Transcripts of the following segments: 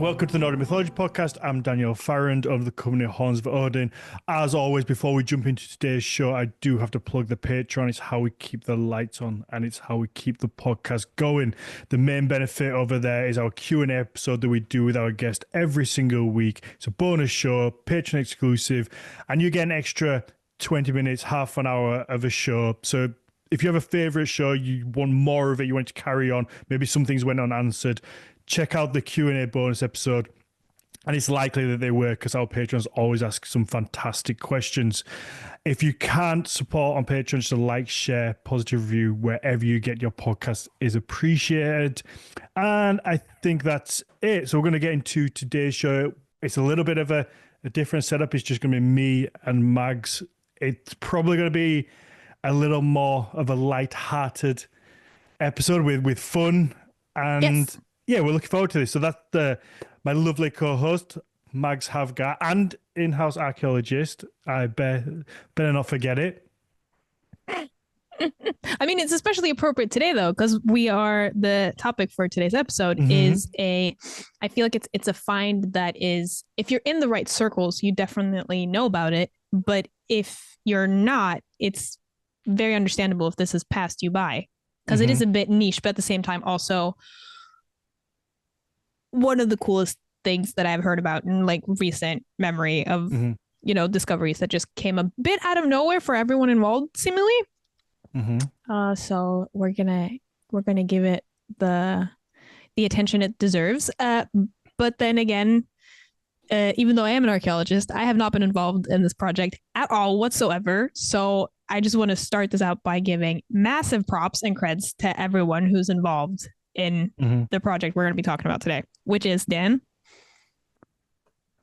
Welcome to the Nordic Mythology podcast. I'm Daniel Farrand of the company Horns of Odin. As always, before we jump into today's show, I do have to plug the Patreon. It's how we keep the lights on and it's how we keep the podcast going. The main benefit over there is our Q&A episode that we do with our guest every single week. It's a bonus show, Patreon exclusive, and you get an extra 20 minutes, half an hour of a show. So if you have a favorite show, you want more of it, you want to carry on, maybe some things went unanswered, check out the Q&A bonus episode. And it's likely that they were, because our patrons always ask some fantastic questions. If you can't support on Patreon, just a like, share, positive review wherever you get your podcast is appreciated. And I think that's it. So we're going to get into today's show. It's a little bit of a different setup. It's just going to be me and Mags. It's probably going to be a little more of a light-hearted episode with fun. And yes. Yeah, we're looking forward to this. So that's my lovely co-host, Mags Havgar, and in-house archaeologist. I better not forget it. I mean, it's especially appropriate today, though, because the topic for today's episode is I feel like it's a find that is, if you're in the right circles, you definitely know about it. But if you're not, it's very understandable if this has passed you by, because it is a bit niche, but at the same time, also one of the coolest things that I've heard about in like recent memory of, discoveries that just came a bit out of nowhere for everyone involved, seemingly. So we're gonna give it the attention it deserves. But then again, even though I am an archaeologist, I have not been involved in this project at all whatsoever. So I just want to start this out by giving massive props and creds to everyone who's involved in the project we're going to be talking about today, which is Dan.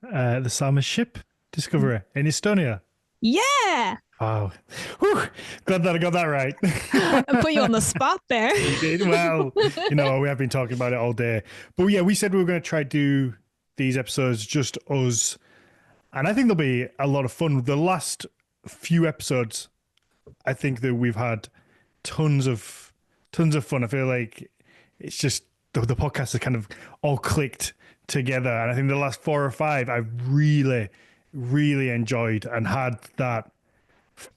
The Salme Ship discovery in Estonia. Yeah. Wow. Whew. Glad that I got that right. I put you on the spot there. You did well. We have been talking about it all day. But yeah, we said we were going to try to do these episodes just us. And I think they'll be a lot of fun. The last few episodes, I think that we've had tons of fun. I feel like it's just the podcast has kind of all clicked together. And I think the last 4 or 5, I've really, really enjoyed and had that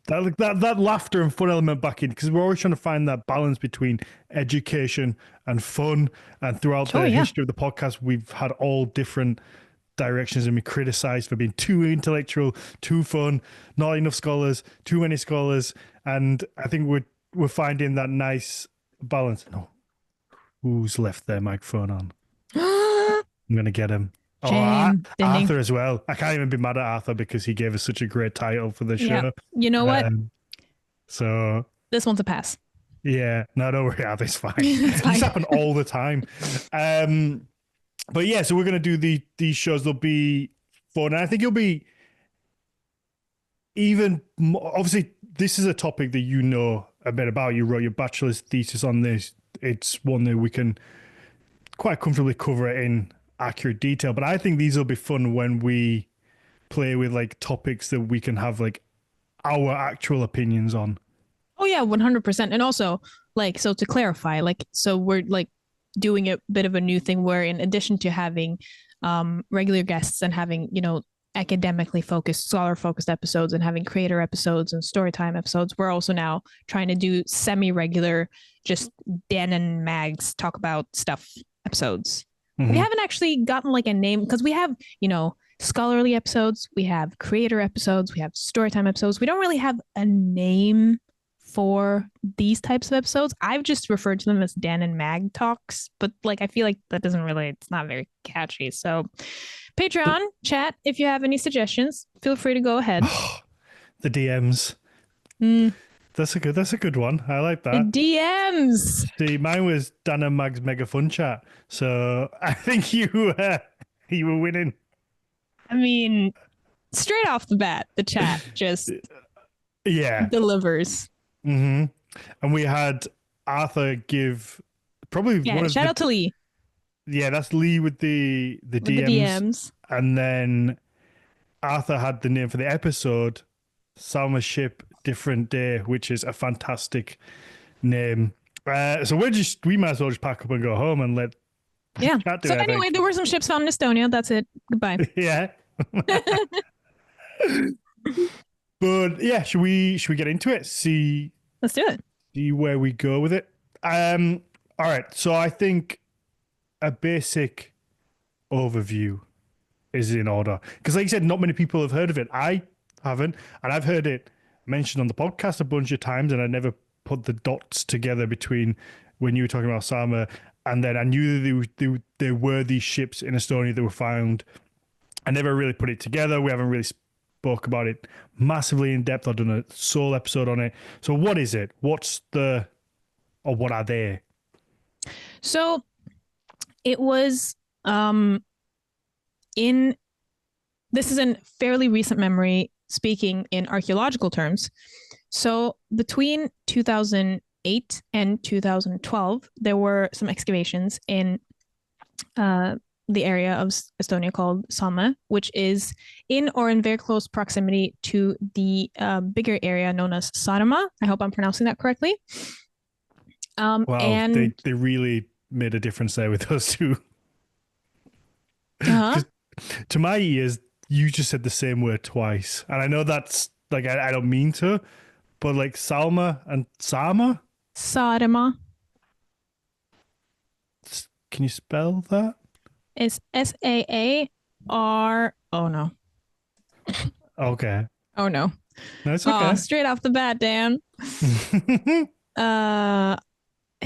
laughter and fun element back in, because we're always trying to find that balance between education and fun. And throughout the history of the podcast, we've had all different directions and been criticized for being too intellectual, too fun, not enough scholars, too many scholars. And I think we're finding that nice balance. No, who's left their microphone on? I'm going to get him. Arthur as well. I can't even be mad at Arthur because he gave us such a great title for the show. Yeah. You know what? So this one's a pass. Yeah. No, don't worry, Arthur. It's fine. It's happen all the time. But yeah, so we're going to do these shows. They'll be fun. And I think you'll be even more, obviously, this is a topic that you know a bit about. You wrote your bachelor's thesis on this. It's one that we can quite comfortably cover it in accurate detail, but I think these will be fun when we play with like topics that we can have like our actual opinions on. Oh yeah, 100%. And also, like, so to clarify, like, so we're like doing a bit of a new thing where, in addition to having regular guests and having, academically focused, scholar focused episodes and having creator episodes and storytime episodes, we're also now trying to do semi-regular, just Dan and Mags talk about stuff episodes. We haven't actually gotten like a name, because we have, scholarly episodes, we have creator episodes, we have storytime episodes. We don't really have a name for these types of episodes. I've just referred to them as Dan and Mag talks, but like I feel like that it's not very catchy. So Patreon chat, if you have any suggestions, feel free to go ahead. The DMs. That's a good one. I like that. The DMs. See, mine was Dan and Mag's Mega Fun Chat. So I think you were winning. I mean, straight off the bat, the chat just delivers. And we had Arthur give probably one of shout out to Lee. Yeah, that's Lee with the DMs. And then Arthur had the name for the episode, Salme Ship Different Day, which is a fantastic name. So we might as well just pack up and go home and let Yeah. Can't do So anything. anyway, there were some ships found in Estonia. That's it. Goodbye. Yeah. But yeah, should we get into it? Let's do it. See where we go with it. All right. So I think a basic overview is in order because, like you said, not many people have heard of it. I haven't, and I've heard it mentioned on the podcast a bunch of times, and I never put the dots together between when you were talking about Salme, and then I knew that there were these ships in Estonia that were found. I never really put it together. We haven't really spoke about it massively in depth. I've done a sole episode on it. So what is it? What's the, or what are they? So it was in this is in fairly recent memory, speaking in archaeological terms. So between 2008 and 2012, there were some excavations in the area of Estonia called Salme, which is in or in very close proximity to the bigger area known as Saaremaa. I hope I'm pronouncing that correctly. Wow, and they really made a difference there with those two. uh-huh. To my ears, you just said the same word twice, and I know that's like I don't mean to, but like Salma and Sama. Saaremaa Can you spell that? is Saar. Oh no. Okay. Oh no. That's okay. Straight off the bat, Dan. Here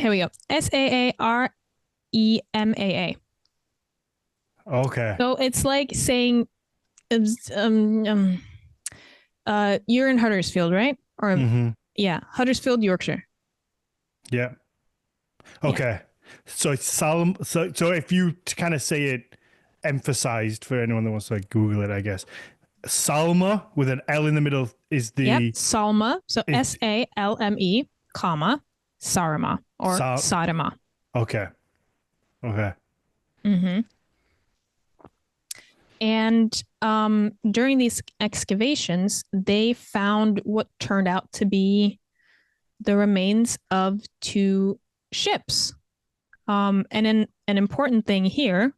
we go. Saaremaa. Okay. So it's like saying, you're in Huddersfield, right? Or yeah, Huddersfield, Yorkshire. Yeah. Okay. Yeah. So it's Salm. So if you kind of say it emphasized for anyone that wants to like Google it, I guess Salma with an L in the middle is the Salme. So Salme, comma Saaremaa or Saaremaa. Okay. Okay. And during these excavations, they found what turned out to be the remains of two ships. And an important thing here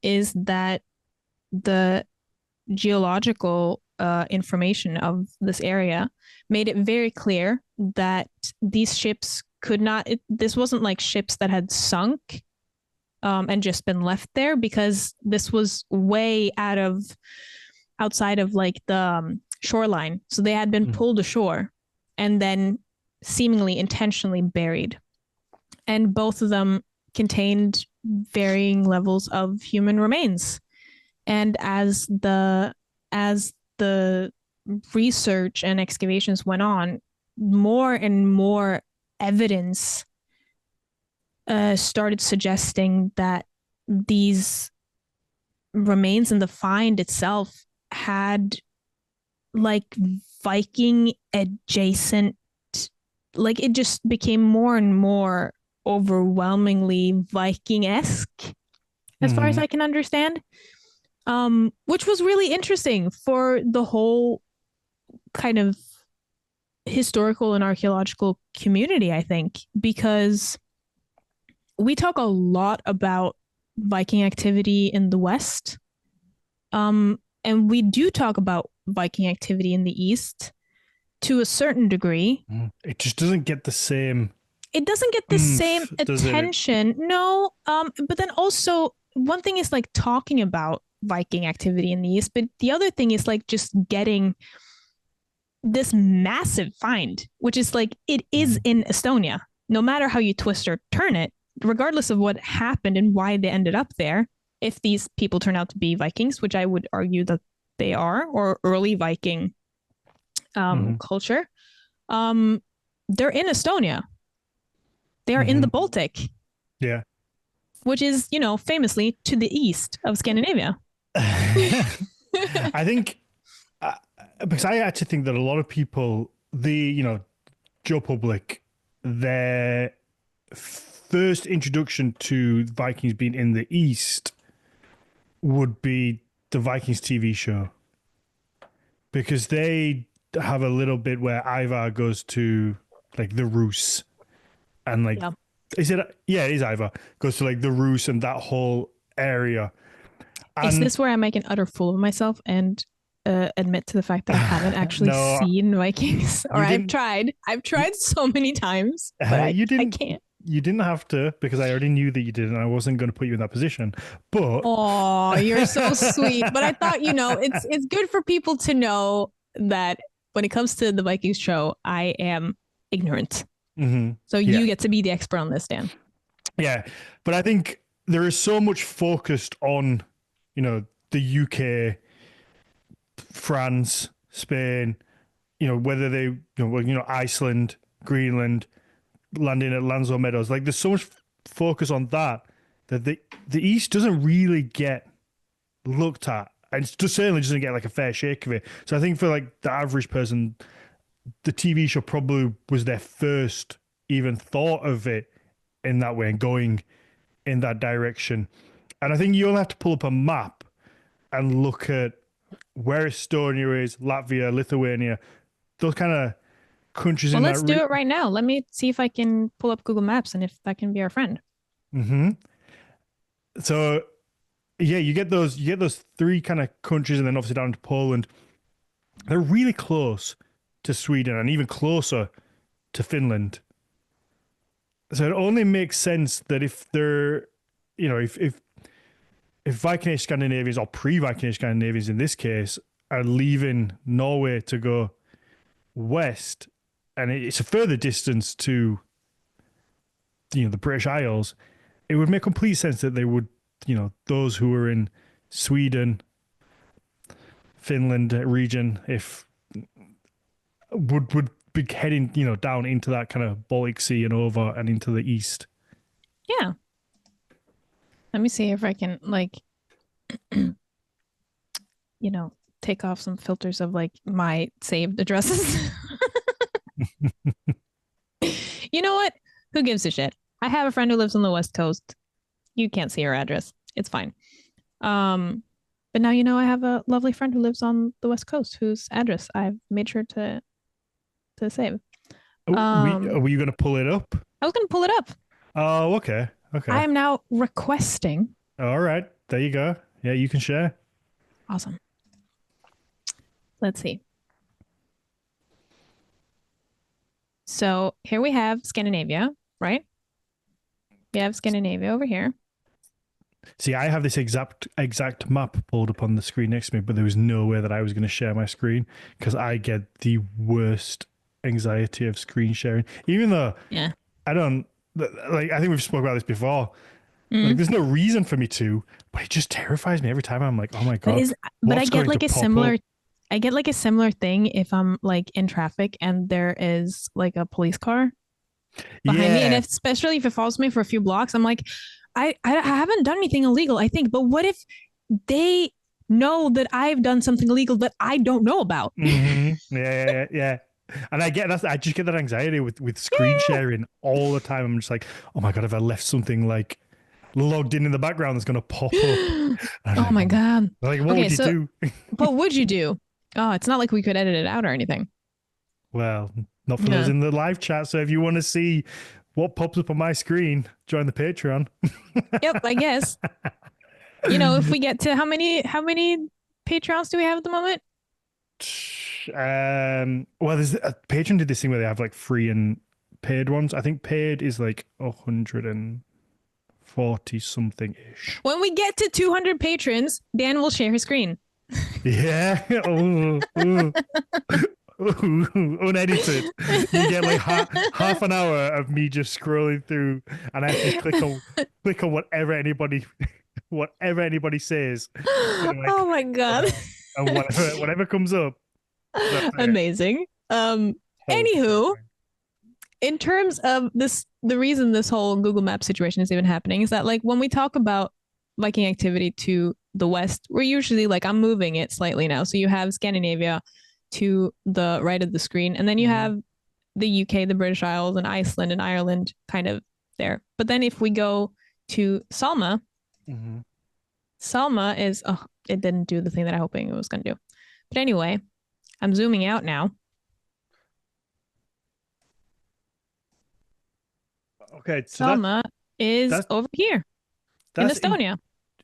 is that the geological information of this area made it very clear that these ships could not, this wasn't like ships that had sunk and just been left there, because this was way outside of like the shoreline. So they had been pulled ashore and then seemingly intentionally buried. And both of them contained varying levels of human remains. And as the research and excavations went on, more and more evidence started suggesting that these remains and the find itself had like Viking adjacent, like it just became more and more overwhelmingly Viking-esque as far as I can understand, which was really interesting for the whole kind of historical and archaeological community, I think, because we talk a lot about Viking activity in the West. And we do talk about Viking activity in the East to a certain degree. It just doesn't get the same. It doesn't get the same attention. No. But then also one thing is like talking about Viking activity in the East, but the other thing is like just getting this massive find, which is like, it is in Estonia. No matter how you twist or turn it, regardless of what happened and why they ended up there, if these people turn out to be Vikings, which I would argue that they are, or early Viking culture, they're in Estonia. They are in the Baltic. Yeah. Which is, you know, famously to the east of Scandinavia. I think, because I actually think that a lot of people, Joe Public, their first introduction to Vikings being in the East would be the Vikings TV show, because they have a little bit where Ivar goes to like the Rus and like Is it? Yeah, it is either. Goes to like the Rus and that whole area. Is And this where I make an utter fool of myself and admit to the fact that I haven't actually no, seen Vikings? Or you didn't. I've You, tried so many times, but you I didn't. can't. You didn't have to because I already knew that you did, and I wasn't going to put you in that position. But Oh, you're so sweet. But I thought, it's good for people to know that when it comes to the Vikings show, I am ignorant. mhm, So yeah, you get to be the expert on this, Dan. yeah. But I think there is so much focused on, the UK, France, Spain, whether they, Iceland, Greenland, landing at Lansdowne Meadows. Like, there's so much focus on that the East doesn't really get looked at, and it just certainly doesn't get like a fair shake of it. So I think for like the average person, the TV show probably was their first even thought of it in that way and going in that direction. And I think you'll have to pull up a map and look at where Estonia is, Latvia, Lithuania, those kind of countries Well, in that. let's do it right now. Let me see if I can pull up Google Maps and if that can be our friend. Mm-hmm. So yeah, you get those three kind of countries, and then obviously down to Poland. They're really close to Sweden and even closer to Finland. So it only makes sense that if they're, if Viking Age Scandinavians or pre-Viking Age Scandinavians in this case are leaving Norway to go west, and it's a further distance to, the British Isles, it would make complete sense that they would, those who are in Sweden, Finland region, if would be heading, down into that kind of Baltic Sea and over and into the east. Yeah. Let me see if I can take off some filters of like my saved addresses. You know what? Who gives a shit? I have a friend who lives on the West Coast. You can't see her address. It's fine. But now I have a lovely friend who lives on the West Coast whose address I've made sure to save. Were you going to pull it up? I was gonna pull it up. Oh, okay. Okay. I am now requesting. All right. There you go. Yeah, you can share. Awesome. Let's see. So here we have Scandinavia, right? We have Scandinavia over here. See, I have this exact map pulled up on the screen next to me, but there was no way that I was going to share my screen because I get the worst anxiety of screen sharing. Even though I don't, like, I think we've spoken about this before. Like, there's no reason for me to, but it just terrifies me every time. I'm like, oh my God. But I get like a similar, I get like a similar thing if I'm like in traffic and there is like a police car behind me. And especially if it follows me for a few blocks, I'm like, I haven't done anything illegal, I think. But what if they know that I've done something illegal that I don't know about? Mm-hmm. Yeah. And I just get that anxiety with screen sharing all the time. I'm just like, oh my God, if I left something like logged in the background that's going to pop up. Oh my God. Like, what would you do? What would you do? Oh, it's not like we could edit it out or anything. Well, not for those in the live chat. So if you want to see what pops up on my screen, join the Patreon. Yep, I guess. If we get to how many Patreons do we have at the moment? Well, there's Patreon did this thing where they have like free and paid ones. I think paid is like 140 something ish. When we get to 200 patrons, Dan will share his screen. Yeah. Unedited. You get like half an hour of me just scrolling through, and I just click on whatever anybody says. Like, oh my God. And whatever comes up. Amazing. Anywho, in terms of this, the reason this whole Google Maps situation is even happening is that like when we talk about Viking activity to the west, we're usually like, I'm moving it slightly now. So you have Scandinavia to the right of the screen, and then you have the UK, the British Isles, and Iceland and Ireland kind of there. But then if we go to Salme, Salme is, it didn't do the thing that I'm hoping it was going to do. But anyway, I'm zooming out now. Okay, so Salme is that's over here in that's Estonia.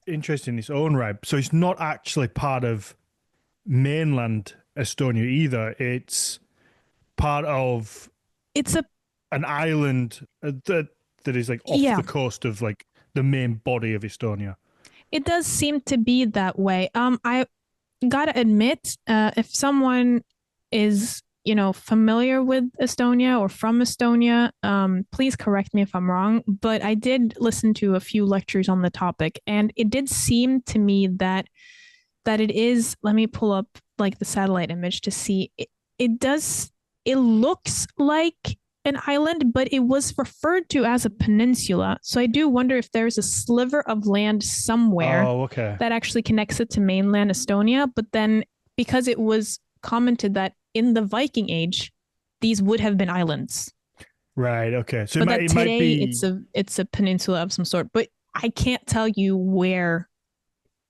interesting in its own right. So it's not actually part of mainland Estonia either. It's part of It's a an island that is like off yeah. the coast of like the main body of Estonia. It does seem to be that way. I gotta admit, if someone is familiar with Estonia or from Estonia, please correct me if I'm wrong. But I did listen to a few lectures on the topic, and it did seem to me that it is. Let me pull up like the satellite image to see. It does. It looks like an island, but it was referred to as a peninsula. So I do wonder if there's a sliver of land somewhere Oh, okay. that actually connects it to mainland Estonia. But then because it was commented that in the Viking Age, these would have been islands, Right. Okay. So but that it might today be. it's a peninsula of some sort. But I can't tell you where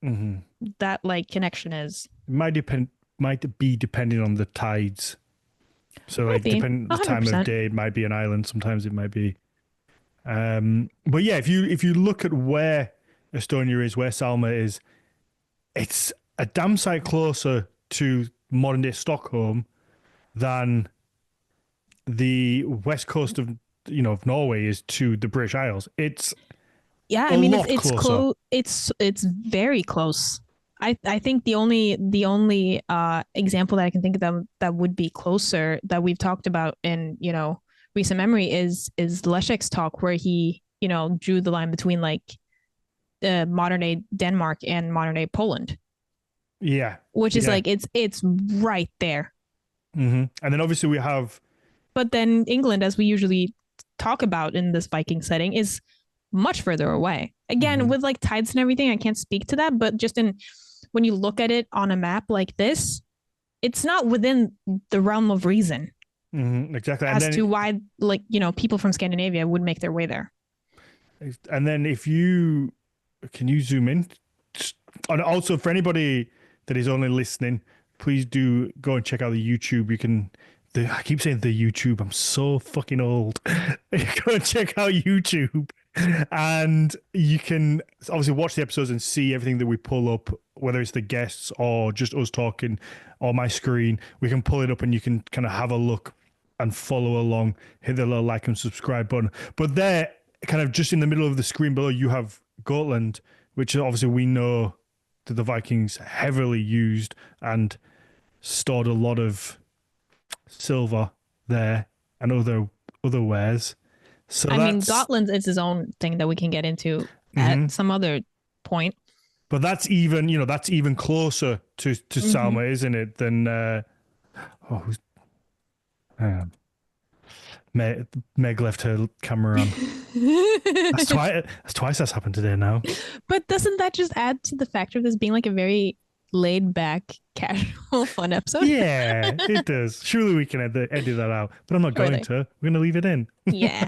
Mhm. that like connection is. It might depend. Might be depending on the tides. So Might like be depending the time of 100%. day, it might be an island. Sometimes it might be. But yeah, if you look at where Estonia is, where Salma is, it's a damn sight closer to modern day Stockholm than the west coast of of Norway is to the British Isles. It's Yeah, a I mean lot it's closer. close. It's very close. I think the only example that I can think of that would be closer that we've talked about in recent memory is Leszek's talk where he drew the line between like modern day Denmark and modern day Poland, Yeah, which is yeah. like it's right there. And then obviously we have. But then England, as we usually talk about in this Viking setting, is much further away. Again, Mhm. with like tides and everything, I can't speak to that, but just in when you look at it on a map like this, it's not within the realm of reason Exactly. And as to then why like people from Scandinavia would make their way there. if you can you zoom in, and also for anybody that is only listening, please do go and check out the YouTube. You can. I keep saying the YouTube. I'm so fucking old. Go and check out YouTube, and you can obviously watch the episodes and see everything that we pull up, whether it's the guests or just us talking, or my screen. We can pull it up, and you can kind of have a look and follow along. Hit the little like and subscribe button. But there, kind of just in the middle of the screen below, you have Gotland, which obviously we know that the Vikings heavily used and stored a lot of silver there and other wares. So I mean, that's Gotland is his own thing that we can get into at mhm. some other point. But that's even that's even closer to Mm-hmm. Salma, isn't it? Than who's um, Meg left her camera on. That's twice that's happened today now. But doesn't that just add to the factor of this being like a very laid back, casual, fun episode? Yeah, it does. Surely we can edit that out, but I'm not going Surely. to. We're going to leave it in. Yeah.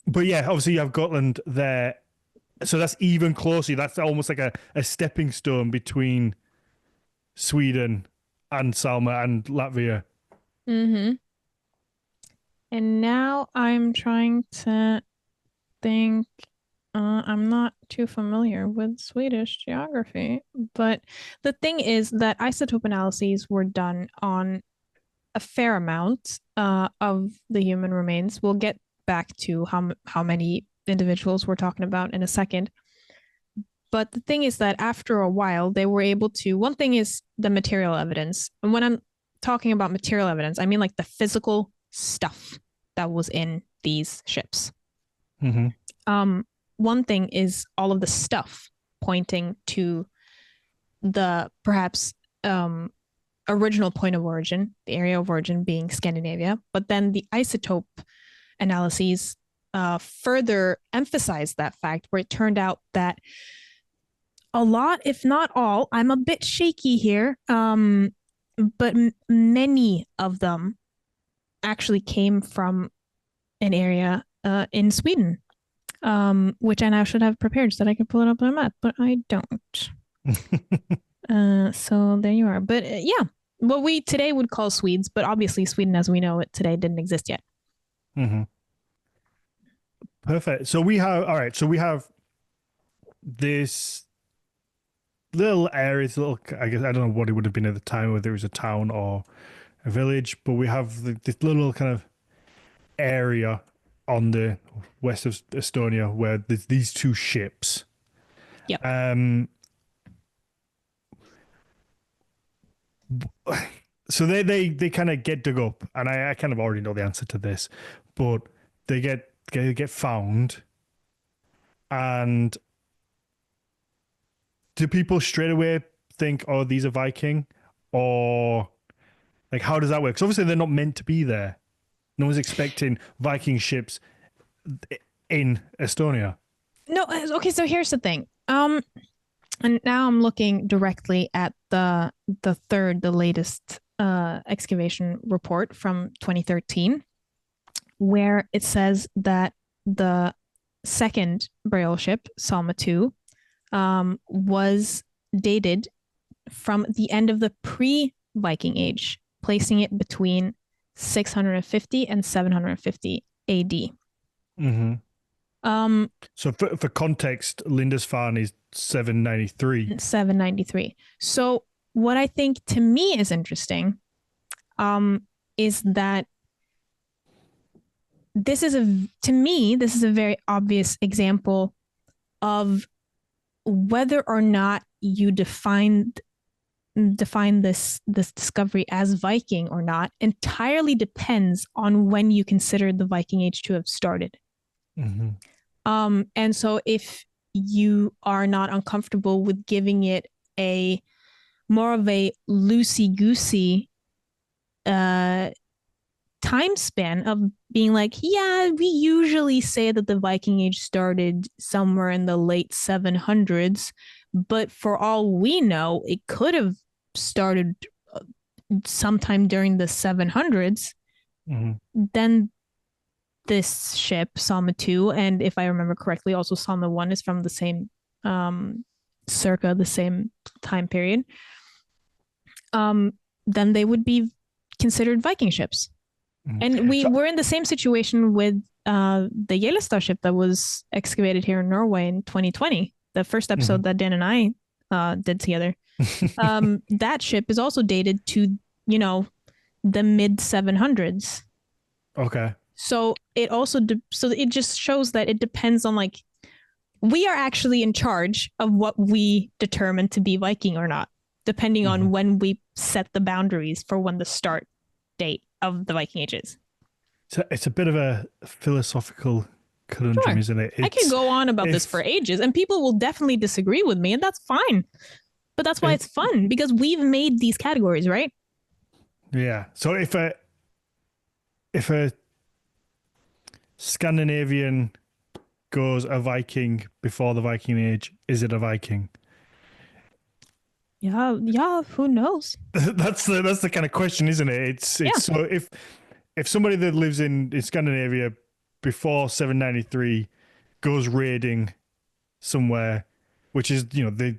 But yeah, obviously you have Gotland there, so that's even closer. That's almost like a stepping stone between Sweden and Salma and Latvia. Mm-hmm. And now I'm trying to think. I'm not too familiar with Swedish geography, but the thing is that isotope analyses were done on a fair amount of the human remains. We'll get back to how many individuals we're talking about in a second. But the thing is that after a while, they were able to. One thing is the material evidence. And when I'm talking about material evidence, I mean like the physical stuff that was in these ships. Mm-hmm. One thing is all of the stuff pointing to the perhaps original point of origin, the area of origin being Scandinavia, but then the isotope analyses further emphasized that fact, where it turned out that a lot, if not all, I'm a bit shaky here, but many of them actually came from an area in Sweden, which I now should have prepared so that I could pull it up on a map, but I don't. So there you are. But yeah, what we today would call Swedes, but obviously Sweden as we know it today didn't exist yet. Hmm. Perfect. So we have, all right. So we have this little area, this little, I guess, I don't know what it would have been at the time, whether it was a town or a village, but we have this little kind of area on the west of Estonia where there's these two ships. Yep. So they kind of get dug up, and I kind of already know the answer to this, but they get found, and do people straight away think, oh, these are Viking, or like how does that work? Because obviously they're not meant to be there. No one's expecting Viking ships in Estonia. No, okay, so here's the thing. And now I'm looking directly at the latest excavation report from 2013, where it says that the second burial ship, Salme 2, was dated from the end of the pre-Viking Age, placing it between 650 and 750 AD. Mm-hmm. So for context, Lindisfarne is 793. 793. So what I think to me is interesting is that this is a very obvious example of whether or not you define this discovery as Viking or not entirely depends on when you consider the Viking Age to have started. Mm-hmm. And so if you are not uncomfortable with giving it a more of a loosey-goosey time span of being like, yeah, we usually say that the Viking Age started somewhere in the late 700s, but for all we know, it could have started sometime during the 700s. Mm-hmm. Then this ship, Salme 2, and if I remember correctly, also Salme 1 is from the same circa the same time period. Then they would be considered Viking ships. Mm-hmm. And we're in the same situation with the Yellowstar ship that was excavated here in Norway in 2020. The first episode that Dan and I did together. That ship is also dated to, the mid 700s. Okay. So it also so it just shows that it depends on like we are actually in charge of what we determine to be Viking or not, depending on when we set the boundaries for when the start date of the Viking Age is. So it's a bit of a philosophical conundrum, isn't it? I could go on about this for ages, and people will definitely disagree with me, and that's fine. But that's why it's fun, because we've made these categories, right? Yeah. So if a Scandinavian goes a Viking before the Viking Age, is it a Viking? Yeah, who knows? That's the kind of question, isn't it? It's so if somebody that lives in Scandinavia before 793 goes raiding somewhere, which is the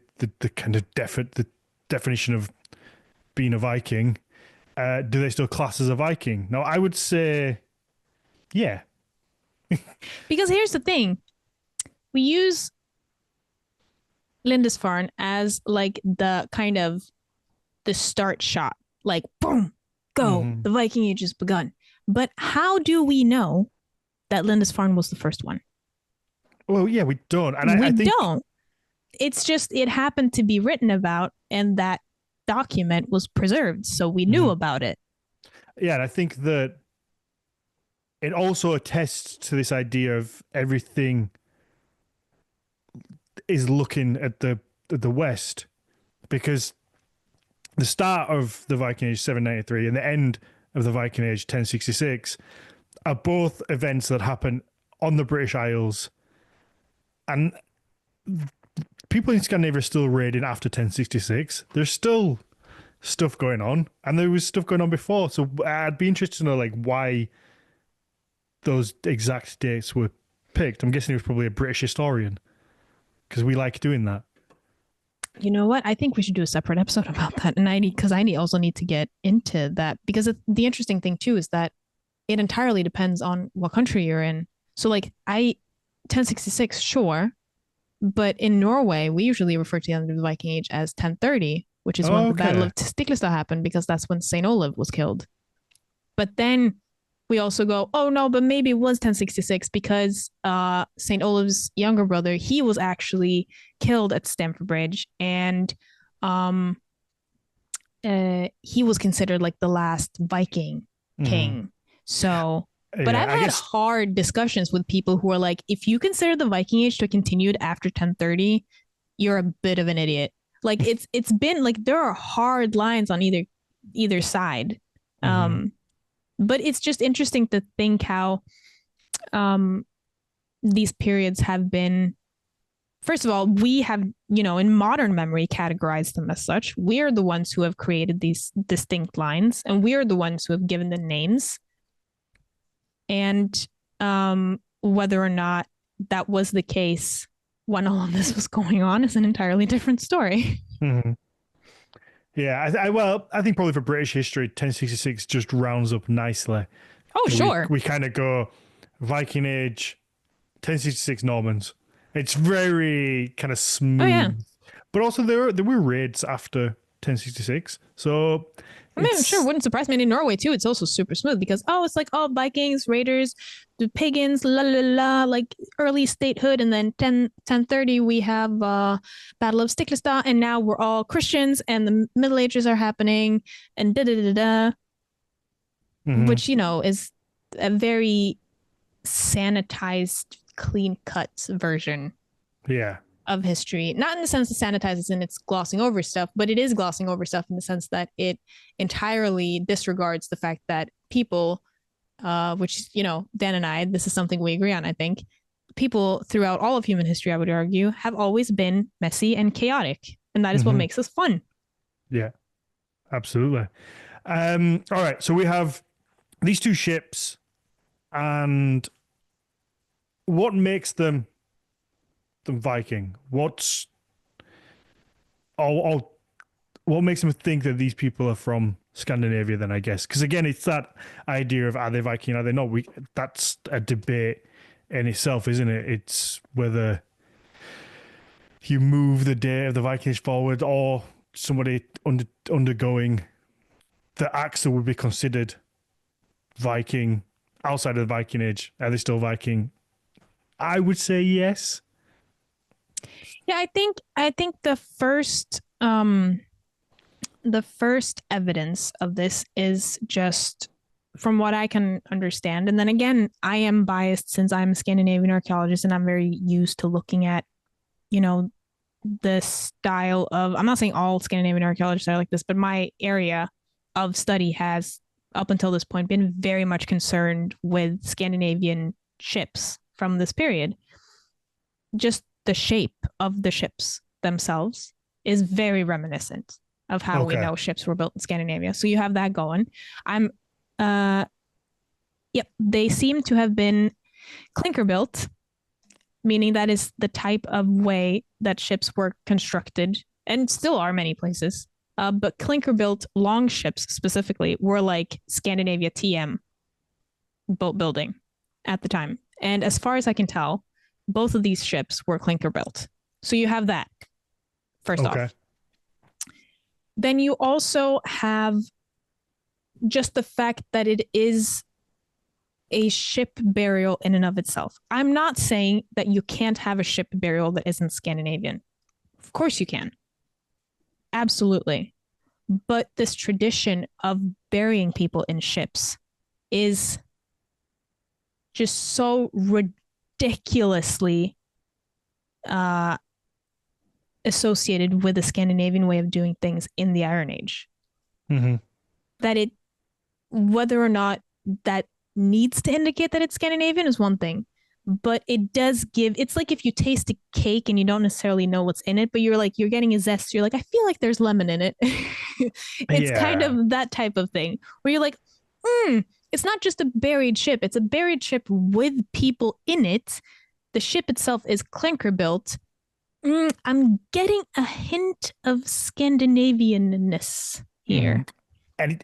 kind of the definition of being a Viking, do they still class as a Viking? No, I would say, yeah. Because here's the thing, we use Lindisfarne as like the kind of the start shot, like boom, go, the Viking Age has begun. But how do we know that Lindisfarne was the first one? Well, yeah, we don't. And I think don't. It's just it happened to be written about, and that document was preserved, so we knew about it. Yeah, and I think that it also attests to this idea of everything is looking at the West, because the start of the Viking Age 793 and the end of the Viking Age 1066 are both events that happen on the British Isles, and people in Scandinavia are still raiding after 1066. There's still stuff going on, and there was stuff going on before. So I'd be interested to know like why those exact dates were picked. I'm guessing it was probably a British historian, because we like doing that. You know what? I think we should do a separate episode about that, and I also need to get into that, because the interesting thing too is that it entirely depends on what country you're in. So like 1066, sure. But in Norway, we usually refer to the end of the Viking Age as 1030, which is when the Battle Okay. of Stiklestad happened, because that's when St. Olaf was killed. But then we also go, oh no, but maybe it was 1066 because St. Olaf's younger brother, he was actually killed at Stamford Bridge, and um, he was considered like the last Viking Mhm. king. So, but Yeah, I've I had guess. hard discussions with people who are like, if you consider the Viking Age to have continued after 1030, you're a bit of an idiot. Like it's been like there are hard lines on either side. Mhm. Um, but it's just interesting to think how um these periods have been. First of all, we have, in modern memory categorized them as such. We are the ones who have created these distinct lines, and we are the ones who have given the names. And whether or not that was the case when all of this was going on is an entirely different story. Mhm. Yeah, well, I think probably for British history, 1066 just rounds up nicely. Oh, We sure. we kind of go Viking Age, 1066 Normans. It's very kind of Oh, yeah. smooth, but also there were raids after 1066, so I mean, I'm sure it it's wouldn't surprise me. And in Norway too, it's also super smooth because it's like all Vikings, Raiders, the pagans, la la la, like early statehood, and then 1030 we have Battle of Stiklestad, and now we're all Christians, and the Middle Ages are happening, and da da da da, mhm. which is a very sanitized, clean cut version Yeah. of history. Not in the sense that sanitizes and it's glossing over stuff, but it is glossing over stuff in the sense that it entirely disregards the fact that people, which, Dan and I, this is something we agree on, I think. People throughout all of human history, I would argue, have always been messy and chaotic. And that is what Mhm. makes us fun. Yeah, absolutely. All right, so we have these two ships, and what makes them Viking? Or what makes them think that these people are from Scandinavia? Then I guess because again, it's that idea of are they Viking? Are they not? That's a debate in itself, isn't it? It's whether you move the date of the Viking Age forward or somebody undergoing the acts that would be considered Viking outside of the Viking Age. Are they still Viking? I would say yes. Yeah, I think the first evidence of this is just from what I can understand. And then again, I am biased since I'm a Scandinavian archaeologist and I'm very used to looking at, you know, the style of, I'm not saying all Scandinavian archaeologists are like this, but my area of study has, up until this point, been very much concerned with Scandinavian ships from this period. Just the shape of the ships themselves is very reminiscent of how we Okay. know ships were built in Scandinavia. So you have that going. I'm uh yep, they seem to have been clinker built, meaning that is the type of way that ships were constructed and still are many places. But clinker built long ships specifically were like Scandinavia TM boat building at the time. And as far as I can tell, both of these ships were clinker built. So you have that first Okay. off. Then you also have just the fact that it is a ship burial in and of itself. I'm not saying that you can't have a ship burial that isn't Scandinavian. Of course you can. Absolutely. But this tradition of burying people in ships is just so ridiculously uh, associated with the Scandinavian way of doing things in the Iron Age Mm-hmm. that whether or not that needs to indicate that it's Scandinavian is one thing, but it does give, it's like if you taste a cake and you don't necessarily know what's in it, but you're getting a zest. You're like, I feel like there's lemon in it. It's kind Yeah. of that type of thing where you're like, it's not just a buried ship. It's a buried ship with people in it. The ship itself is clinker built. I'm getting a hint of Scandinavianness Mm-hmm. here. And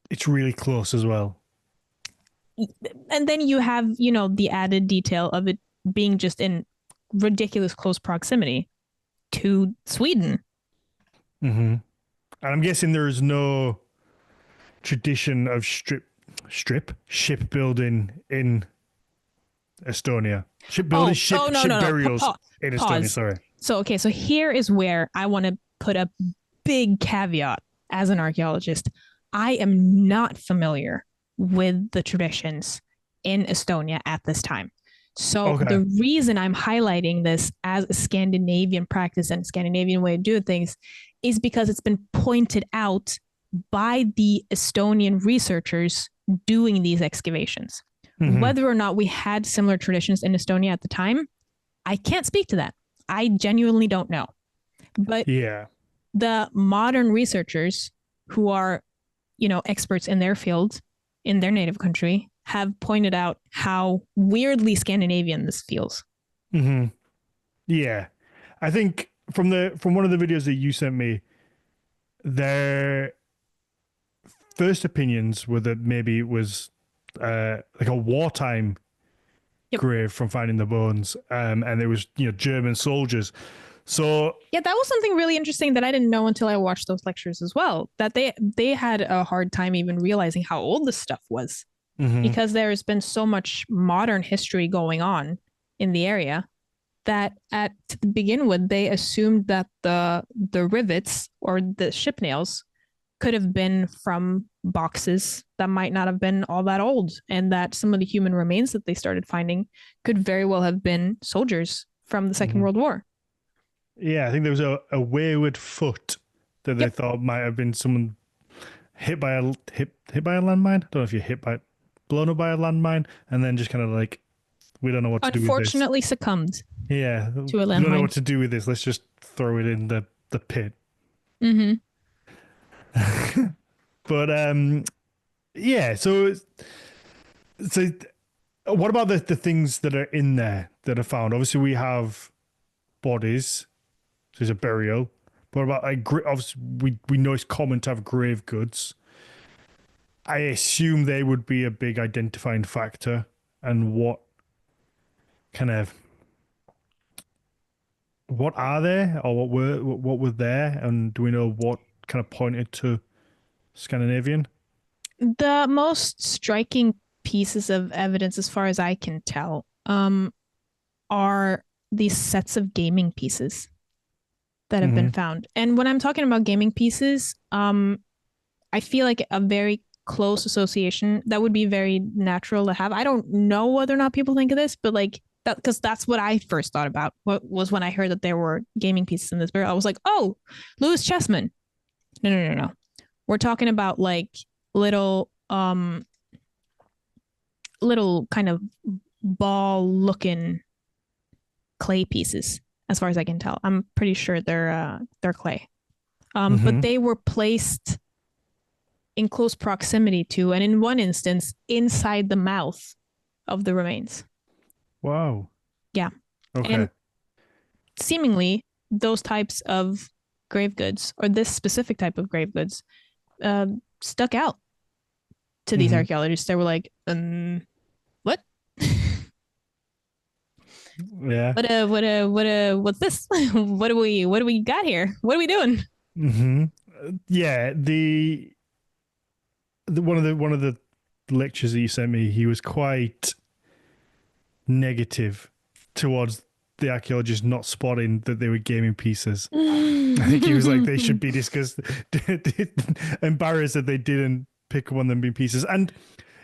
it's really close as well. and then you have, the added detail of it being just in ridiculous close proximity to Sweden. And I'm guessing there is no tradition of shipbuilding in Estonia. Shipbuilding, No, ship no. burials in Estonia. Pause. Sorry. So, okay, so here is where I want to put a big caveat as an archaeologist. I am not familiar with the traditions in Estonia at this time. So Okay. the reason I'm highlighting this as a Scandinavian practice and Scandinavian way of doing things is because it's been pointed out by the Estonian researchers doing these excavations. Whether or not we had similar traditions in Estonia at the time, I can't speak to that. I genuinely don't know. But yeah, the modern researchers who are, experts in their field, in their native country, have pointed out how weirdly Scandinavian this feels. Yeah, I think from one of the videos that you sent me, their first opinions were that maybe it was like a wartime grave from finding the bones, and it was German soldiers. So yeah, that was something really interesting that I didn't know until I watched those lectures as well. That they had a hard time even realizing how old this stuff was, because there has been so much modern history going on in the area that to begin with they assumed that the rivets or the ship nails could have been from boxes that might not have been all that old, and that some of the human remains that they started finding could very well have been soldiers from the Second World War. Yeah, I think there was a wayward foot that they thought might have been someone hit by a landmine. I don't know if you're blown up by a landmine, and then just kind of like, we don't know what to do with this. Unfortunately, succumbed. Yeah, to a landmine. We don't know what to do with this. Let's just throw it in the pit. But yeah. So what about the things that are in there that are found? Obviously, we have bodies. So there's a burial. But what about obviously we know it's common to have grave goods. I assume they would be a big identifying factor, and what are there, or what were there, and do we know what kind of pointed to Scandinavian? The most striking pieces of evidence, as far as I can tell, are these sets of gaming pieces that have been found. And when I'm talking about gaming pieces, I feel like a very close association that would be very natural to have. I don't know whether or not people think of this, but like that, because that's what I first thought about. What was when I heard that there were gaming pieces in this burial. I was like, oh, Louis Chessman. No. We're talking about like little kind of ball looking clay pieces, as far as I can tell. I'm pretty sure they're clay. But they were placed in close proximity to, and in one instance, inside the mouth of the remains. Wow. Yeah. Okay. And seemingly, those types of grave goods, or this specific type of grave goods, stuck out to these archaeologists. They were like, what? Yeah. What's this? what do we got here? What are we doing? Yeah. The one of the lectures that you sent me, he was quite negative towards the archaeologists not spotting that they were gaming pieces. I think he was like, they should be discussed, embarrassed that they didn't pick up on them being pieces. And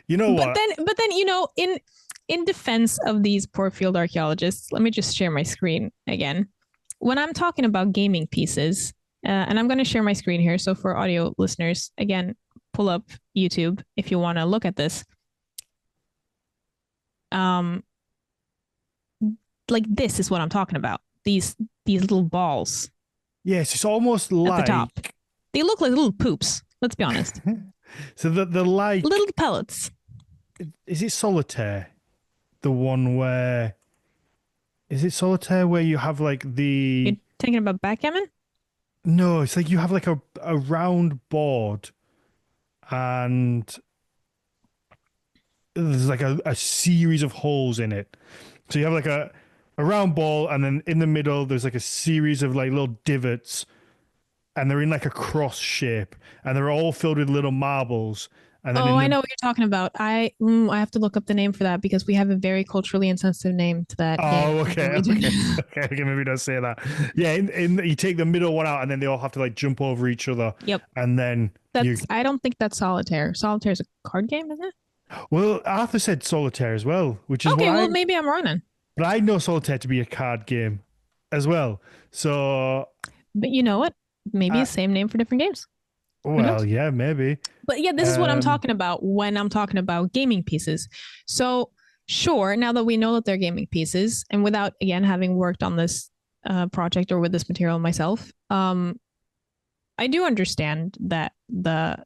you know what? But then in defense of these poor field archaeologists, let me just share my screen again. When I'm talking about gaming pieces, and I'm going to share my screen here. So for audio listeners, again, pull up YouTube if you want to look at this. Like this is what I'm talking about. These little balls. Yes, it's almost like at the top. They look like little poops. Let's be honest. So the like little pellets. Is it solitaire? The one where is it solitaire where you have like the? You're thinking about backgammon? No, it's like you have like a round board, and there's like a series of holes in it. So you have like a round ball, and then in the middle there's like a series of like little divots, and they're in like a cross shape, and they're all filled with little marbles. And then Oh, in I the know what you're talking about. I have to look up the name for that because we have a very culturally insensitive name to that game oh, in the okay, region. okay, okay, maybe don't say that. Yeah, in you take the middle one out, and then they all have to like jump over each other, Yep. and then you. That's I don't think that's solitaire. Solitaire is a card game, isn't it? Well, Arthur said solitaire as well, which is what Okay, well maybe I'm wrong then. but I know solitaire to be a card game as well. So, But you know what? Maybe uh, the same name for different games. Who well, knows? yeah, maybe. But yeah, this is what I'm Um, talking about when I'm talking about gaming pieces. So sure, now that we know that they're gaming pieces, and without again having worked on this project or with this material myself, I do understand that the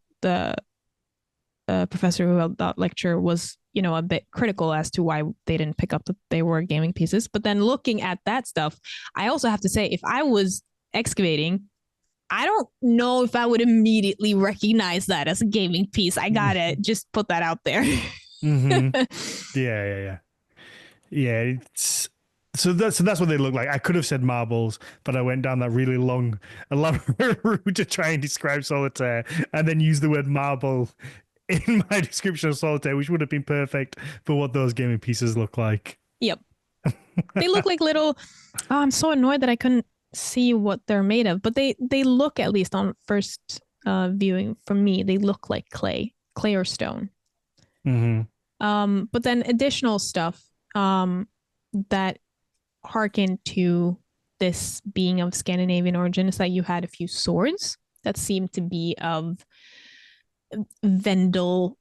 professor who held that lecture was a bit critical as to why they didn't pick up that they were gaming pieces. But then looking at that stuff, I also have to say, if I was excavating, I don't know if I would immediately recognize that as a gaming piece. I gotta just put that out there. mm-hmm. Yeah, yeah, yeah. Yeah, it's so that's what they look like. I could have said marbles, but I went down that really long, elaborate route to try and describe solitaire, and then use the word marble in my description of solitaire, which would have been perfect for what those gaming pieces look like. Yep. They look like little. Oh, I'm so annoyed that I couldn't see what they're made of, but they look, at least on first viewing for me, they look like clay or stone. Mm-hmm. But then additional stuff that harken to this being of Scandinavian origin is that you had a few swords that seemed to be of Vendel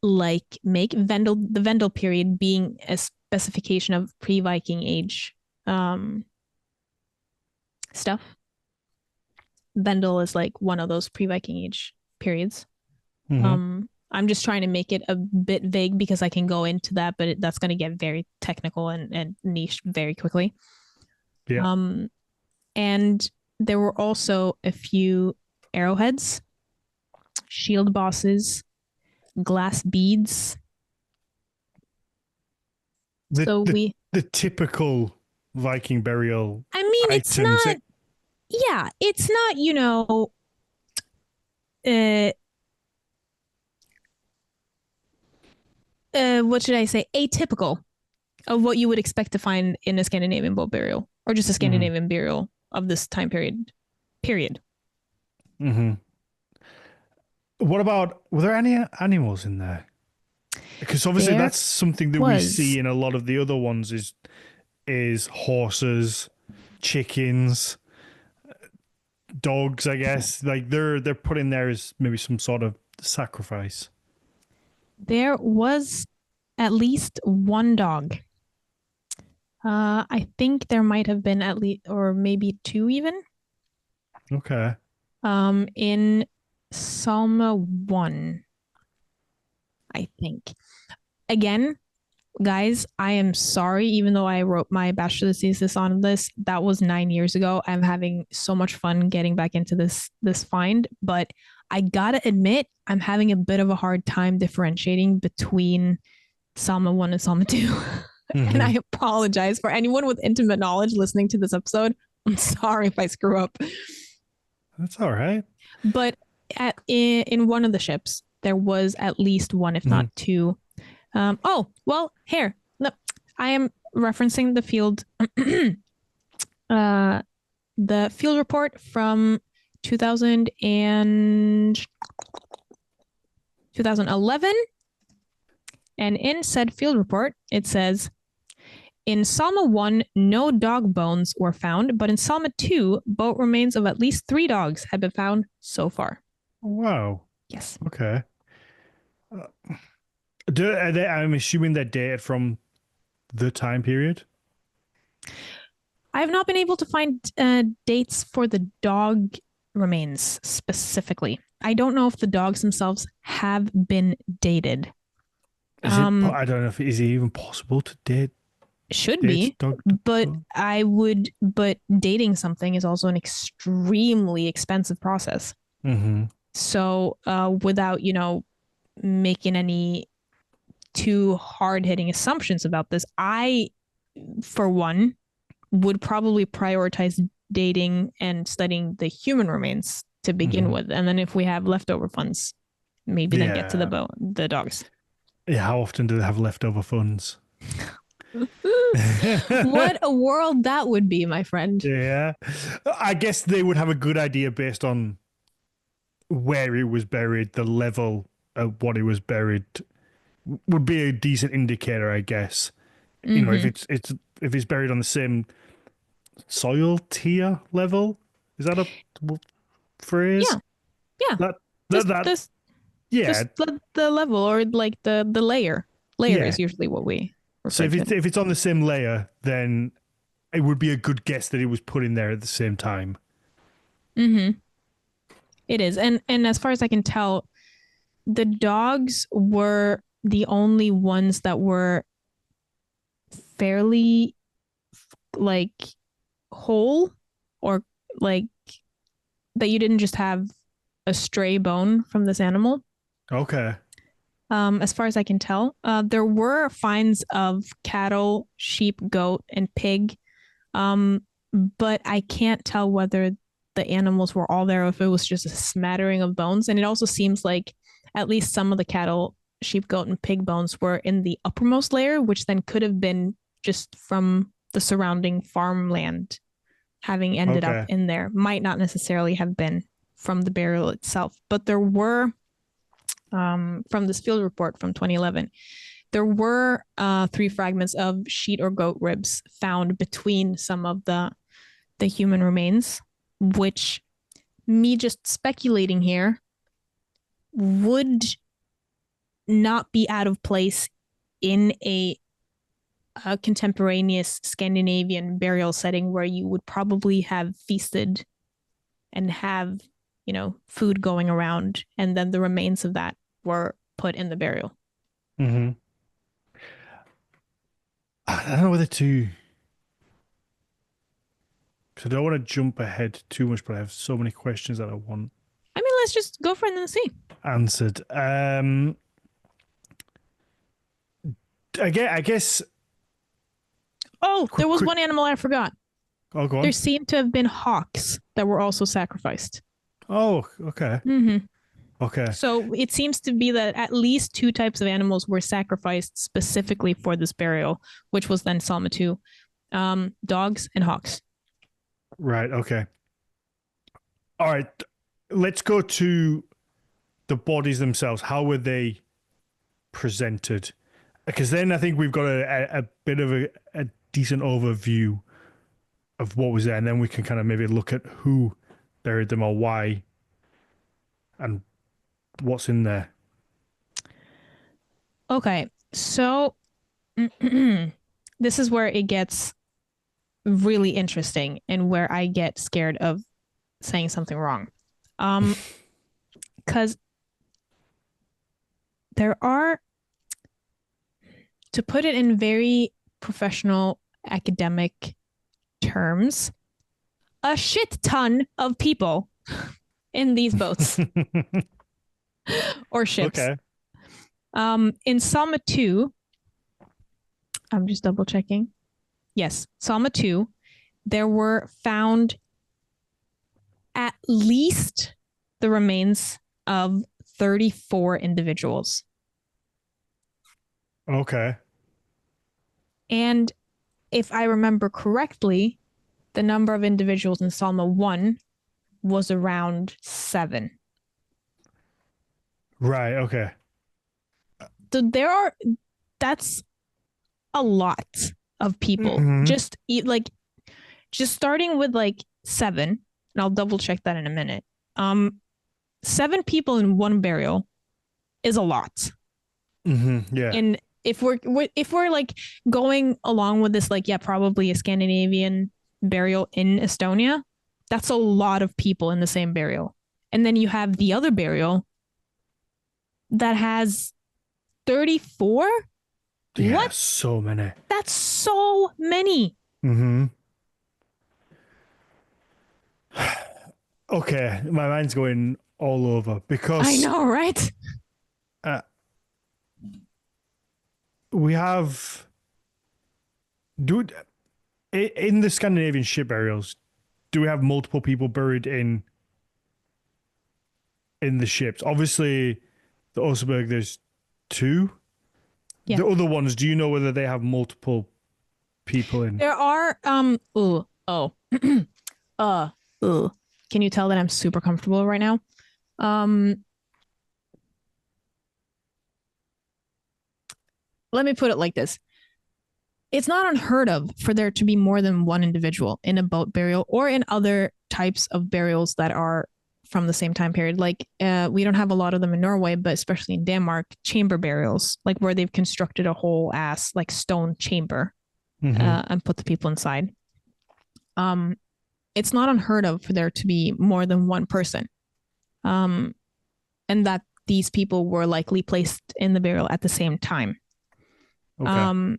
like make. The Vendel period being a specification of pre-Viking age stuff. Vendel is like one of those pre-Viking age periods. Mm-hmm. I'm just trying to make it a bit vague because I can go into that, but that's going to get very technical and niche very quickly. Yeah. And there were also a few arrowheads, shield bosses, glass beads. The So the we, the typical Viking burial I mean, it's items. not, yeah, it's not, uh, what should I say, atypical of what you would expect to find in a Scandinavian boat burial or just a Mm-hmm. Scandinavian burial of this time period. Period. Mm-hmm. What about, were there any animals in there? Because obviously There that's something that we was. see in a lot of the other ones is horses, chickens, dogs, I guess. Like they're put in there as maybe some sort of sacrifice. There was at least one dog. I think there might have been at least, or maybe two even. Okay. In Salme 1, I think. Again, guys, I am sorry, even though I wrote my bachelor's thesis on this, that was 9 years ago. I'm having so much fun getting back into this find, but I gotta admit, I'm having a bit of a hard time differentiating between Salma 1 and Salma 2. And Mm-hmm. I apologize for anyone with intimate knowledge listening to this episode. I'm sorry if I screw up. That's all right. But in one of the ships, there was at least one, if Mm-hmm. not two. Oh, well, here. No, I am referencing uh, the field report from 2000 and 2011. And in said field report, it says, in Salma 1, no dog bones were found, but in Salma 2, boat remains of at least 3 dogs have been found so far. Wow. Yes. Okay. Uh, I'm assuming they're dated from the time period. I have not been able to find dates for the dog remains specifically. I don't know if the dogs themselves have been dated. Is it? I don't know if is it even possible to Should date be, dog. but but dating something is also an extremely expensive process. Mm-hmm. So without, making any too hard-hitting assumptions about this. I, for one, would probably prioritize dating and studying the human remains to begin with, and then if we have leftover funds, maybe then get to the dogs. Yeah, how often do they have leftover funds? What a world that would be, my friend. Yeah, I guess they would have a good idea based on where it was buried, the level of what it was buried would be a decent indicator, I guess. You know, if it's buried on the same soil tier level, is that a phrase? Yeah. Yeah. Just the level, or like the layer. Layer is usually what we refer to. So if it's on the same layer, then it would be a good guess that it was put in there at the same time. It is, and as far as I can tell, the dogs were the only ones that were fairly like whole, or like that you didn't just have a stray bone from this animal. Okay. As far as I can tell, there were finds of cattle, sheep, goat, and pig, but I can't tell whether the animals were all there or if it was just a smattering of bones. And it also seems like at least some of the cattle, sheep, goat, and pig bones were in the uppermost layer, which then could have been just from the surrounding farmland having ended up in there. Might not necessarily have been from the burial itself, but there were, from this field report from 2011, there were 3 fragments of sheep or goat ribs found between some of the human remains, which, me just speculating here, would not be out of place in a contemporaneous Scandinavian burial setting where you would probably have feasted and have, you know, food going around, and then the remains of that were put in the burial. I don't know whether to, because I don't want to jump ahead too much, but I have so many questions that I want. I mean, let's just go for it and see. Answered. I guess. Oh, there was one animal I forgot. Oh, go on. There seemed to have been hawks that were also sacrificed. Oh, okay. Okay. So it seems to be that at least 2 types of animals were sacrificed specifically for this burial, which was then Salme 2, dogs and hawks. Right. Okay. All right. Let's go to the bodies themselves. How were they presented? Because then I think we've got a bit of a decent overview of what was there, and then we can kind of maybe look at who buried them or why and what's in there. Okay, so this is where it gets really interesting and where I get scared of saying something wrong. Because there are, to put it in very professional academic terms, a shit ton of people in these boats or ships. Okay. In Salme 2, I'm just double checking. Yes, Salme 2, there were found at least the remains of 34 individuals. Okay. And if I remember correctly, the number of individuals in Salme 1 was around 7. Right. Okay. So that's a lot of people. Just starting with like 7, and I'll double check that in a minute. 7 people in one burial is a lot. Yeah. And if we're like going along with this, like, yeah, probably a Scandinavian burial in Estonia, that's a lot of people in the same burial. And then you have the other burial that has 34. Yeah, what? So many. That's so many. Okay, my mind's going all over because I know, right? we have do in the Scandinavian ship burials, do we have multiple people buried in the ships? Obviously, the Oseberg, there's two. Yeah. The other ones, do you know whether they have multiple people in? There are ooh, oh. Ooh. Can you tell that I'm super comfortable right now? Let me put it like this. It's not unheard of for there to be more than one individual in a boat burial or in other types of burials that are from the same time period. Like we don't have a lot of them in Norway, but especially in Denmark, chamber burials, like where they've constructed a whole ass like stone chamber and put the people inside. It's not unheard of for there to be more than one person, and that these people were likely placed in the burial at the same time. Okay.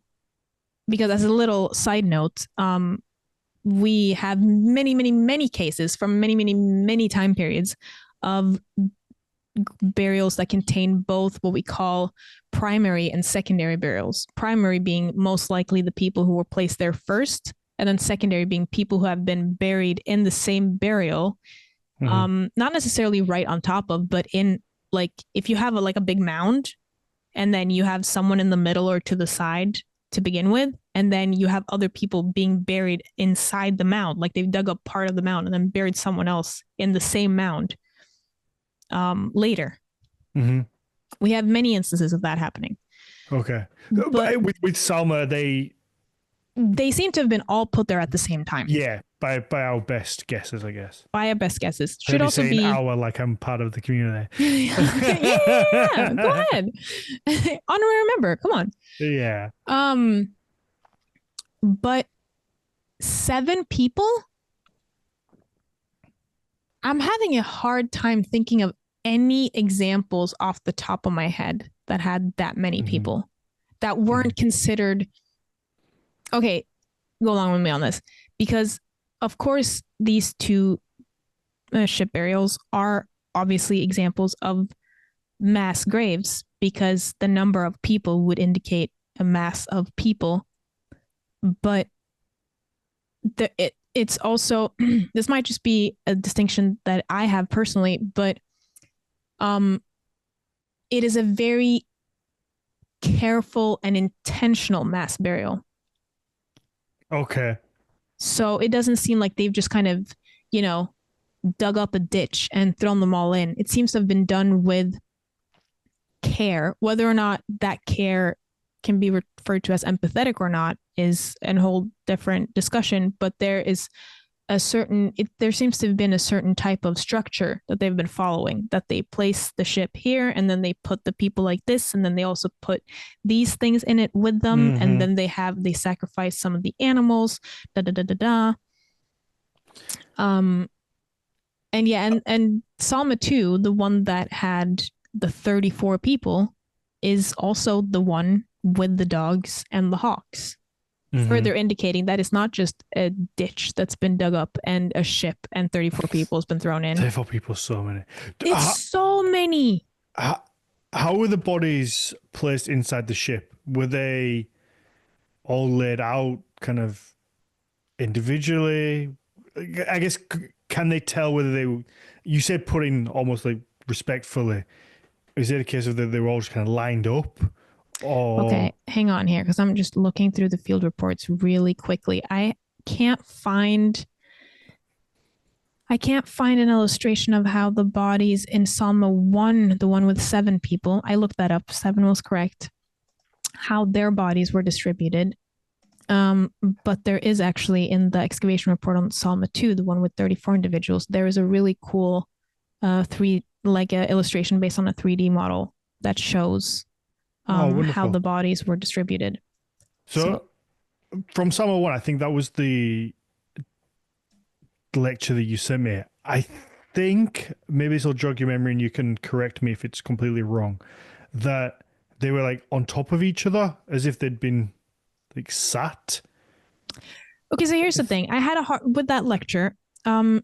Because as a little side note, we have many, many, many cases from many, many, many time periods of burials that contain both what we call primary and secondary burials. Primary being most likely the people who were placed there first, and then secondary being people who have been buried in the same burial, not necessarily right on top of, but in like if you have a big mound, and then you have someone in the middle or to the side to begin with, and then you have other people being buried inside the mound, like they've dug up part of the mound and then buried someone else in the same mound later. We have many instances of that happening. Okay. But with Salme, they seem to have been all put there at the same time. Yeah, by our best guesses, I guess. By our best guesses. Should also be our, like I'm part of the community. Yeah, go ahead. Honorary member, come on. Yeah. But 7 people? I'm having a hard time thinking of any examples off the top of my head that had that many people that weren't considered. Okay, go along with me on this, because of course these two ship burials are obviously examples of mass graves, because the number of people would indicate a mass of people. But it's also this might just be a distinction that I have personally, but it is a very careful and intentional mass burial. Okay. So it doesn't seem like they've just kind of, dug up a ditch and thrown them all in. It seems to have been done with care. Whether or not that care can be referred to as empathetic or not is a whole different discussion, but there is there seems to have been a certain type of structure that they've been following, that they place the ship here and then they put the people like this, and then they also put these things in it with them, and then they sacrifice some of the animals, and yeah, and Salme 2, the one that had the 34 people, is also the one with the dogs and the hawks. Further indicating that it's not just a ditch that's been dug up and a ship and 34 people has been thrown in. 34 people, so many. It's so many. How were the bodies placed inside the ship? Were they all laid out kind of individually? I guess, can they tell whether you said put in almost like respectfully. Is it a case of that they were all just kind of lined up? Okay, hang on here, because I'm just looking through the field reports really quickly. I can't find an illustration of how the bodies in Salme 1, the one with 7 people, I looked that up, 7 was correct, how their bodies were distributed. But there is actually in the excavation report on Salme 2, the one with 34 individuals, there is a really cool illustration based on a 3D model that shows how the bodies were distributed. So from Salme 1, I think that was the lecture that you sent me. I think, maybe this will jog your memory and you can correct me if it's completely wrong, that they were like on top of each other as if they'd been like sat. Okay, so here's the thing. I had with that lecture, I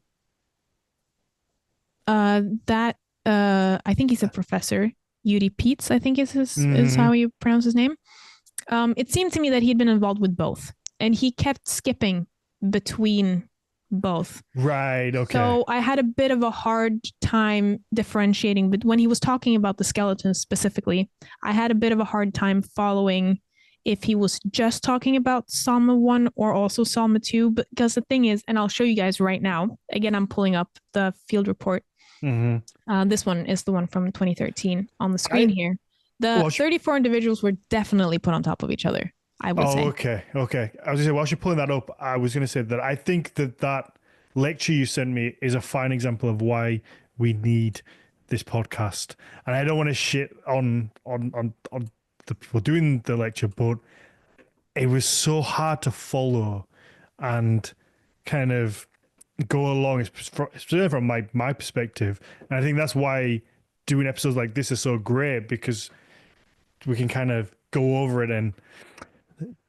think he's a professor, Yuri Peets, I think is how you pronounce his name. It seemed to me that he'd been involved with both, and he kept skipping between both. Right. Okay. So I had a bit of a hard time differentiating. But when he was talking about the skeletons specifically, I had a bit of a hard time following if he was just talking about Salme 1 or also Salme 2. Because the thing is, and I'll show you guys right now, again, I'm pulling up the field report. This one is the one from 2013 on the screen here. The 34 individuals were definitely put on top of each other, I would say. Okay. I was going to say, while you're pulling that up, I was going to say that I think that lecture you sent me is a fine example of why we need this podcast. And I don't want to shit on the people doing the lecture, but it was so hard to follow and kind of go along, especially from my perspective. And I think that's why doing episodes like this is so great, because we can kind of go over it and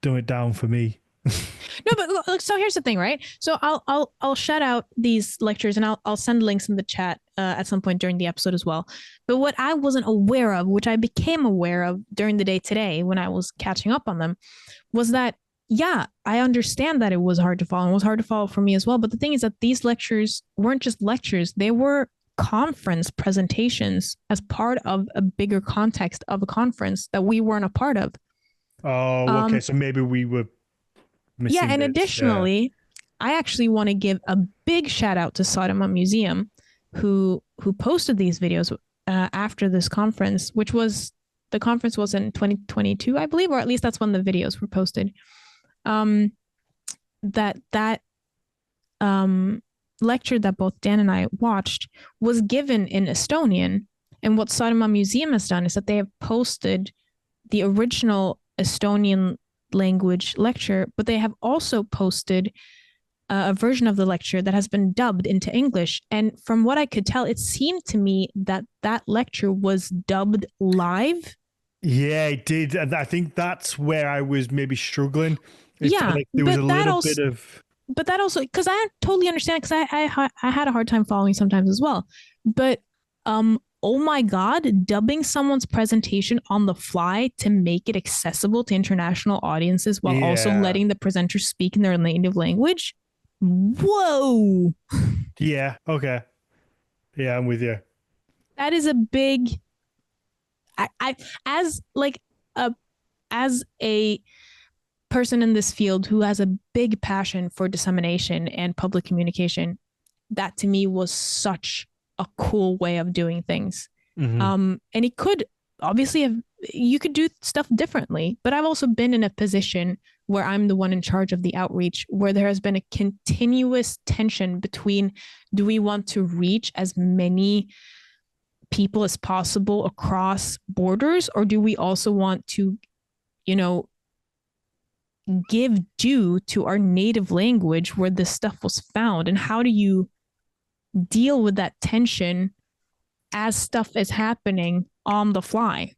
dumb it down for me. No, but look, so here's the thing, right? So I'll shout out these lectures, and I'll send links in the chat at some point during the episode as well. But what I wasn't aware of, which I became aware of during the day today when I was catching up on them, was that, yeah, I understand that it was hard to follow, and it was hard to follow for me as well. But the thing is that these lectures weren't just lectures; they were conference presentations as part of a bigger context of a conference that we weren't a part of. Oh, okay. So maybe we were missing. Yeah, and additionally, I actually want to give a big shout out to Sodoma Museum, who posted these videos after this conference, the conference was in 2022, I believe, or at least that's when the videos were posted. That lecture that both Dan and I watched was given in Estonian, and what Sodoma Museum has done is that they have posted the original Estonian language lecture, but they have also posted a version of the lecture that has been dubbed into English. And from what I could tell, it seemed to me that lecture was dubbed live. Yeah, it did. And I think that's where I was maybe struggling. There was a little bit of... But that also, because I totally understand, because I had a hard time following sometimes as well. But oh my God, dubbing someone's presentation on the fly to make it accessible to international audiences while also letting the presenter speak in their native language. Whoa. Yeah. Okay. Yeah, I'm with you. That is a big, as a person in this field who has a big passion for dissemination and public communication, that to me was such a cool way of doing things. And it could obviously you could do stuff differently, but I've also been in a position where I'm the one in charge of the outreach, where there has been a continuous tension between, do we want to reach as many people as possible across borders, or do we also want to, give due to our native language where this stuff was found? And how do you deal with that tension as stuff is happening on the fly?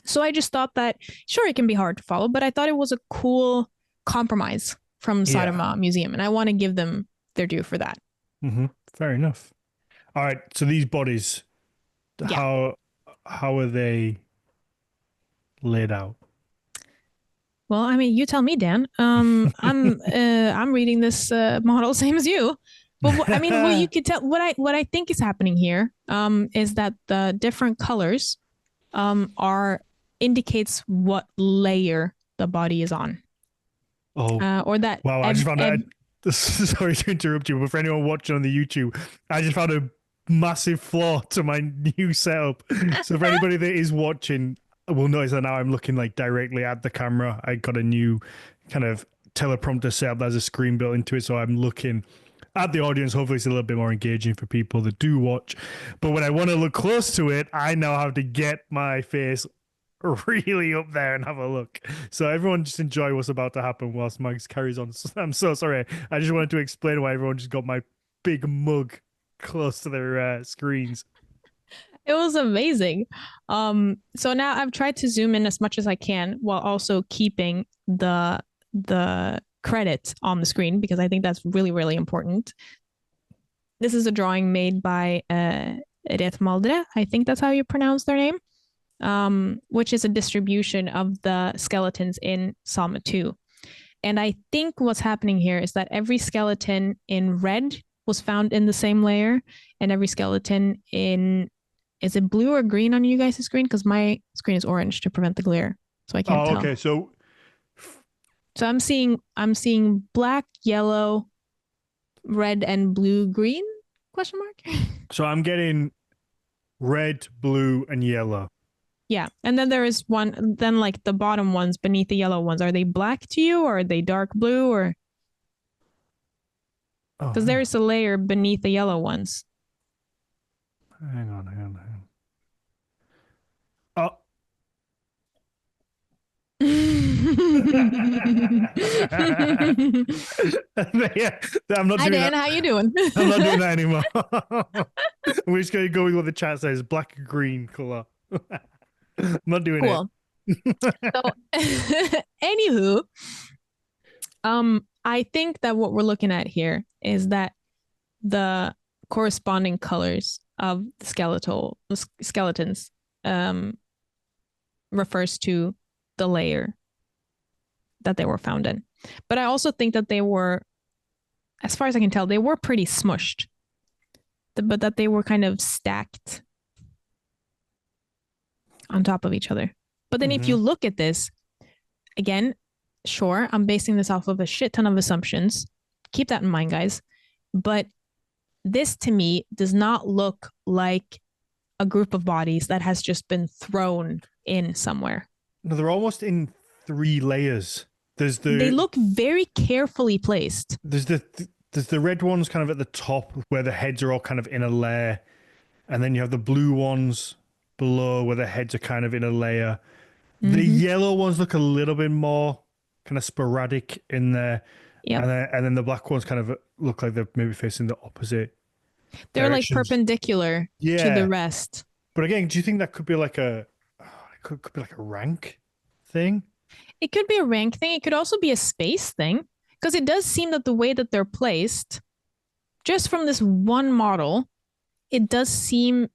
So I just thought that, sure, it can be hard to follow, but I thought it was a cool compromise from Sodoma Museum, and I want to give them their due for that. Fair enough. All right, so these bodies, how are they laid out? Well, I mean, you tell me, Dan. I'm reading this model same as you, but what you could tell, what I think is happening here, is that the different colors, indicates what layer the body is on. Or that. Wow! I just found out. Sorry to interrupt you, but for anyone watching on the YouTube, I just found a massive flaw to my new setup. So for anybody that is watching, will notice that now I'm looking like directly at the camera. I got a new kind of teleprompter set up. There's a screen built into it, so I'm looking at the audience. Hopefully it's a little bit more engaging for people that do watch. But when I want to look close to it, I now have to get my face really up there and have a look. So everyone just enjoy what's about to happen whilst Mags carries on. I'm so sorry. I just wanted to explain why everyone just got my big mug close to their screens. It was amazing. So now I've tried to zoom in as much as I can while also keeping the credit on the screen, because I think that's really, really important. This is a drawing made by Margrethe. I think that's how you pronounce their name. which is a distribution of the skeletons in Salme 2. And I think what's happening here is that every skeleton in red was found in the same layer, and every skeleton in, is it blue or green on you guys' screen? Because my screen is orange to prevent the glare, so I can't tell. Okay, so I'm seeing black, yellow, red, and blue, green? Question mark. So I'm getting red, blue, and yellow. Yeah, and then there is one. Then like the bottom ones beneath the yellow ones, are they black to you, or are they dark blue, or? Because there is a layer beneath the yellow ones. Hang on. Oh. Yeah, I'm not Hi, doing Dan. that. How you doing? I'm not doing that anymore. We're just going to go with what the chat says, black and green color. I'm not doing cool. So, anywho, I think that what we're looking at here is that the corresponding colors of the skeletons refers to the layer that they were found in. But I also think that they were, as far as I can tell, they were pretty smushed, but that they were kind of stacked on top of each other. But then if you look at this, again, sure, I'm basing this off of a shit ton of assumptions. Keep that in mind, guys. But this to me does not look like a group of bodies that has just been thrown in somewhere. No, they're almost in 3 layers. They look very carefully placed. There's the red ones kind of at the top where the heads are all kind of in a layer. And then you have the blue ones below where the heads are kind of in a layer. The yellow ones look a little bit more kind of sporadic in there. Yep. And then the black ones kind of look like they're maybe facing the opposite. They're directions. like perpendicular to the rest. But again, do you think that could be like it could be like a rank thing? It could be a rank thing. It could also be a space thing, because it does seem that the way that they're placed, just from this one model, they do seem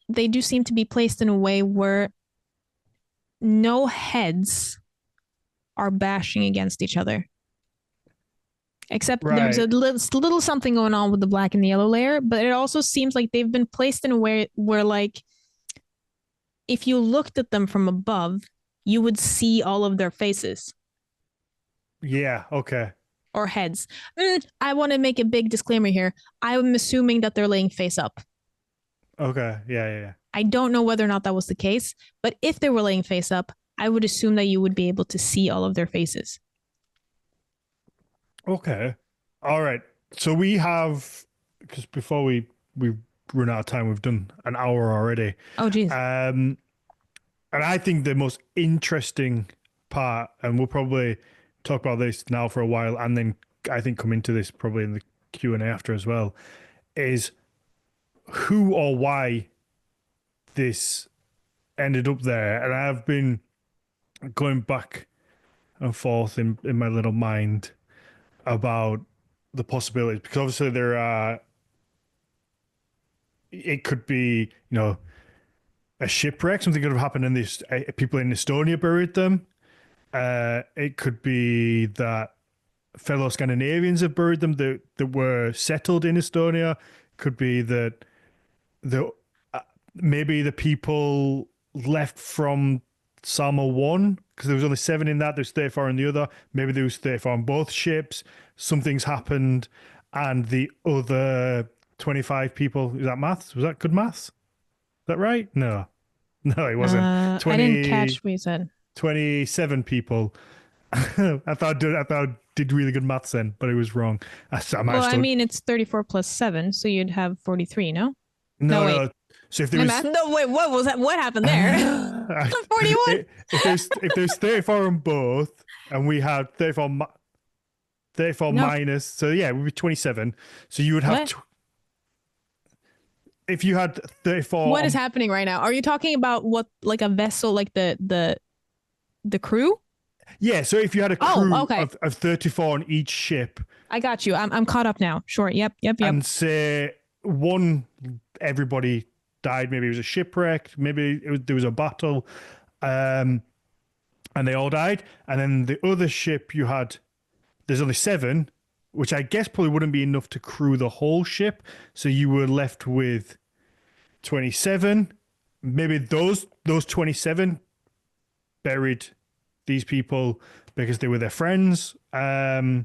to be placed in a way where no heads are bashing against each other. Except there's a little something going on with the black and the yellow layer, but it also seems like they've been placed in a way where, like, if you looked at them from above, you would see all of their faces. Yeah, okay. Or heads. I want to make a big disclaimer here. I'm assuming that they're laying face up. Okay, yeah. I don't know whether or not that was the case, but if they were laying face up, I would assume that you would be able to see all of their faces. Okay. All right. So we have, because before we run out of time, we've done an hour already. Oh, geez. And I think the most interesting part, and we'll probably talk about this now for a while, and then I think come into this probably in the Q&A after as well, is who or why this ended up there. And I've been going back and forth in my little mind about the possibilities, because obviously it could be, a shipwreck, something could have happened in this, people in Estonia buried them. It could be that fellow Scandinavians have buried them that were settled in Estonia. Could be that maybe the people left from Salme 1, because there was only 7 in that, there's 34 in the other. Maybe there was 34 on both ships. Something's happened, and the other 25 people, is that maths? Was that good maths? Is that right? No, it wasn't. I didn't catch what you said. 27 people. I thought I did really good maths then, but it was wrong. I mean, it's 34 plus 7, so you'd have 43, no? No, wait. So if there was... No, wait, what was that? What happened there? 41? If there's 34 on both, and we had 34 minus, so yeah, it would be 27. So you would have... if you had 34... What is happening right now? Are you talking about what, like a vessel, like the crew? Yeah, so if you had a crew of 34 on each ship... I got you. I'm caught up now. Sure. Yep. And say everybody died. Maybe it was a shipwreck. Maybe there was a battle, and they all died. And then the other ship you had, there's only 7, which I guess probably wouldn't be enough to crew the whole ship. So you were left with 27. Maybe those 27 buried these people because they were their friends. Yeah,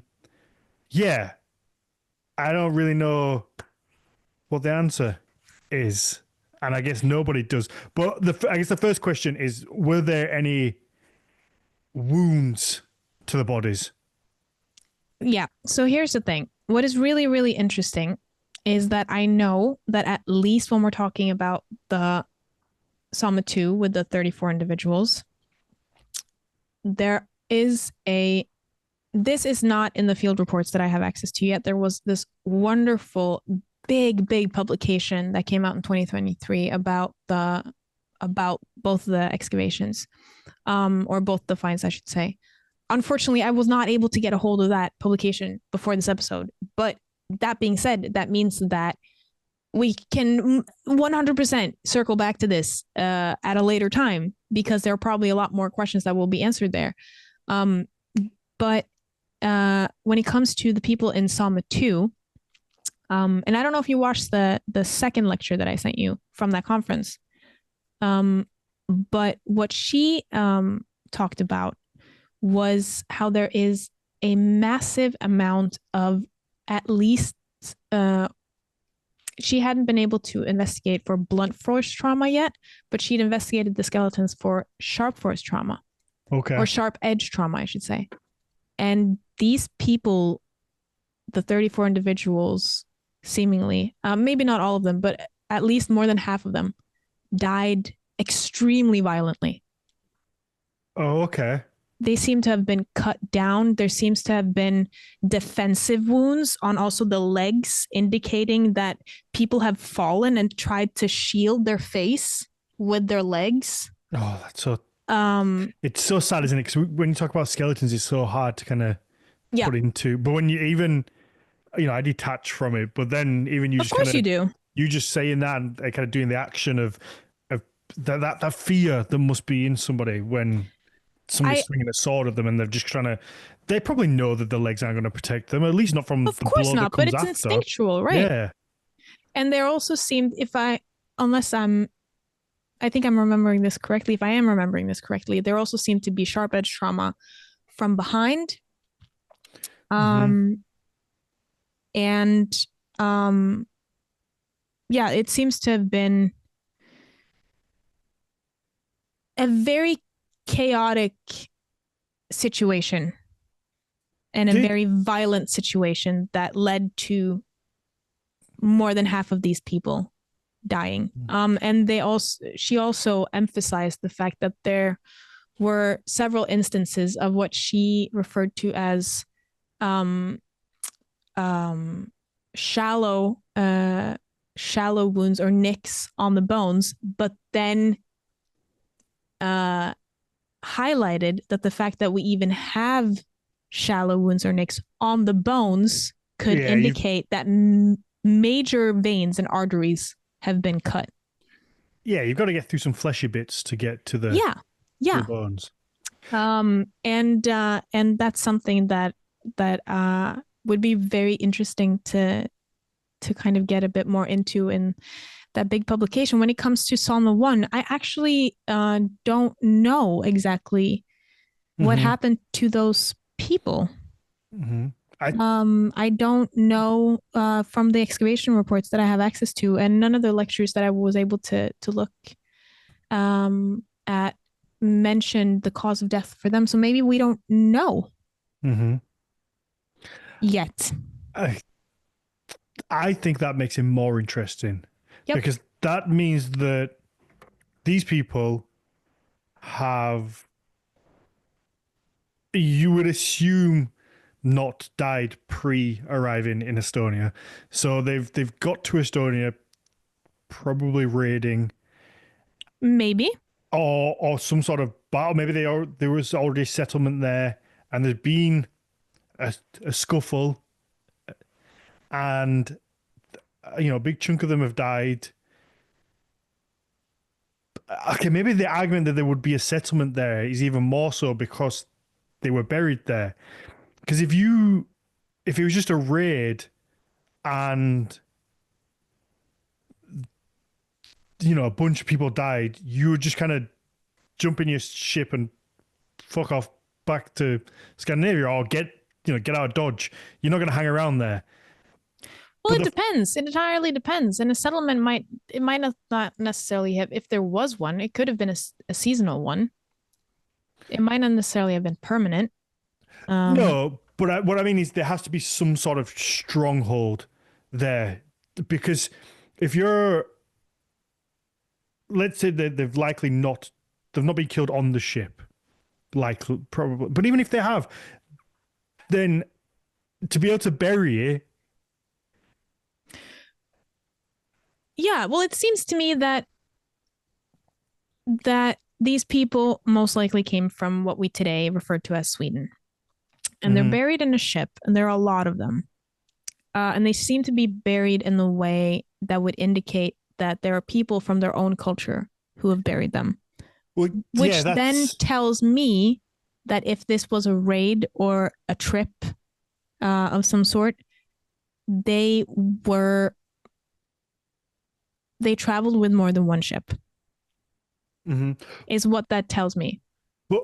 I don't really know what the answer is, and I guess nobody does. But I guess the first question is: were there any wounds to the bodies? Yeah. So here's the thing. What is really, really interesting is that I know that at least when we're talking about the Salme 2 with the 34 individuals, there is a this is not in the field reports that I have access to yet. There was this wonderful big publication that came out in 2023 about both the excavations, or both the finds, I should say. Unfortunately, I was not able to get a hold of that publication before this episode. But that being said, that means that we can 100% circle back to this at a later time, because there are probably a lot more questions that will be answered there. But when it comes to the people in Salme 2, and I don't know if you watched the second lecture that I sent you from that conference, but what she talked about was how there is a massive amount of, at least she hadn't been able to investigate for blunt force trauma yet, but she'd investigated the skeletons for sharp force trauma. Okay. Or sharp edge trauma, I should say. And these people, the 34 individuals, seemingly, maybe not all of them, but at least more than half of them, died extremely violently. Oh, okay. They seem to have been cut down. There seems to have been defensive wounds on also the legs, indicating that people have fallen and tried to shield their face with their legs. Oh, that's so... it's so sad, isn't it? Because when you talk about skeletons, it's so hard to kind of put into. But when you even, I detach from it. But then even you, of just course kind of, you do. You just saying that and kind of doing the action of that fear that must be in somebody when somebody's swinging a sword at them, and they're just trying to. They probably know that the legs aren't going to protect them, at least not from of the course blow not, that comes but it's after. instinctual, right? Yeah. And there also seemed, I think I'm remembering this correctly. If I am remembering this correctly, there also seemed to be sharp edge trauma from behind. And yeah, it seems to have been a very chaotic situation and a very violent situation that led to more than half of these people dying. And she also emphasized the fact that there were several instances of what she referred to as shallow wounds or nicks on the bones, but then highlighted that the fact that we even have shallow wounds or nicks on the bones could indicate that major veins and arteries have been cut. Yeah, you've got to get through some fleshy bits to get to the the bones. And that's something that would be very interesting to kind of get a bit more into in that big publication. When it comes to Salme 1, I actually don't know exactly what happened to those people. I don't know from the excavation reports that I have access to, and none of the lectures that I was able to look at mentioned the cause of death for them. So maybe we don't know yet. I think that makes it more interesting because that means that these people have, you would assume, not died pre-arriving in Estonia. So they've got to Estonia, probably raiding, maybe, or some sort of battle. Maybe there was already settlement there, and there's been a scuffle, and a big chunk of them have died. okay, maybe the argument that there would be a settlement there is even more so because they were buried there. Because if it was just a raid and a bunch of people died, you would just kind of jump in your ship and fuck off back to Scandinavia or get out of Dodge. You're not going to hang around there. Well, it depends. It entirely depends. And a settlement might not necessarily have, if there was one, it could have been a seasonal one. It might not necessarily have been permanent. No, but what I mean is there has to be some sort of stronghold there, because if you're, let's say that they've not been killed on the ship, likely probably, but even if they have, then to be able to bury it. Yeah, well, it seems to me that these people most likely came from what we today refer to as Sweden. And they're buried in a ship, and there are a lot of them. And they seem to be buried in the way that would indicate that there are people from their own culture who have buried them. Well, which then tells me that if this was a raid or a trip of some sort, they traveled with more than one ship. Is what that tells me. But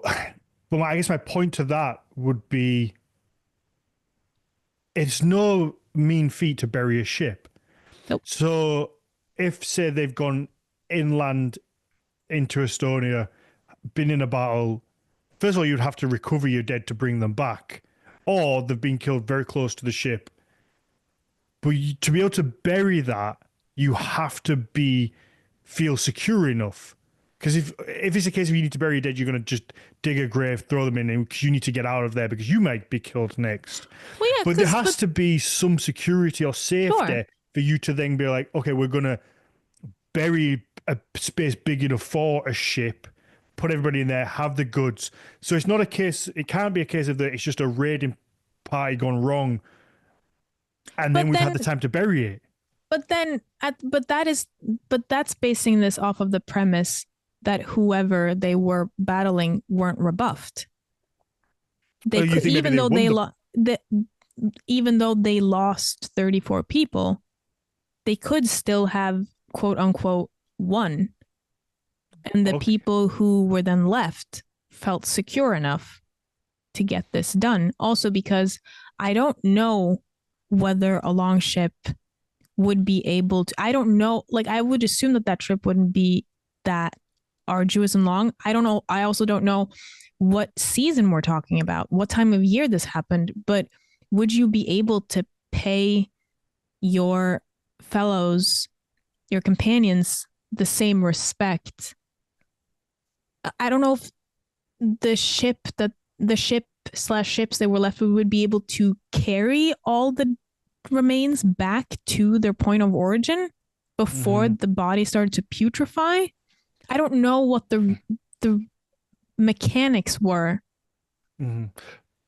I guess my point to that would be, it's no mean feat to bury a ship. Nope. So if, say, they've gone inland into Estonia, been in a battle, first of all, you'd have to recover your dead to bring them back, or they've been killed very close to the ship. But to be able to bury that, you have to feel secure enough. Because if it's a case of you need to bury your dead, you're going to just dig a grave, throw them in, because you need to get out of there because you might be killed next. Well, yeah, but there has to be some security or safety for you to then be like, okay, we're going to bury a space big enough for a ship, put everybody in there, have the goods. So it's not a case, it can't be a case of that it's just a raiding party gone wrong and then we've had the time to bury it. But that's basing this off of the premise that whoever they were battling weren't rebuffed. Even though they lost 34 people, they could still have quote unquote won. And the people who were then left felt secure enough to get this done. Also because I don't know whether a long ship would be able to, I don't know, like I would assume that trip wouldn't be that arduous and long. I don't know. I also don't know what season we're talking about, what time of year this happened, but would you be able to pay your fellows, your companions, the same respect? I don't know if the ship/ships they were left with would be able to carry all the remains back to their point of origin before the body started to putrefy. I don't know what the mechanics were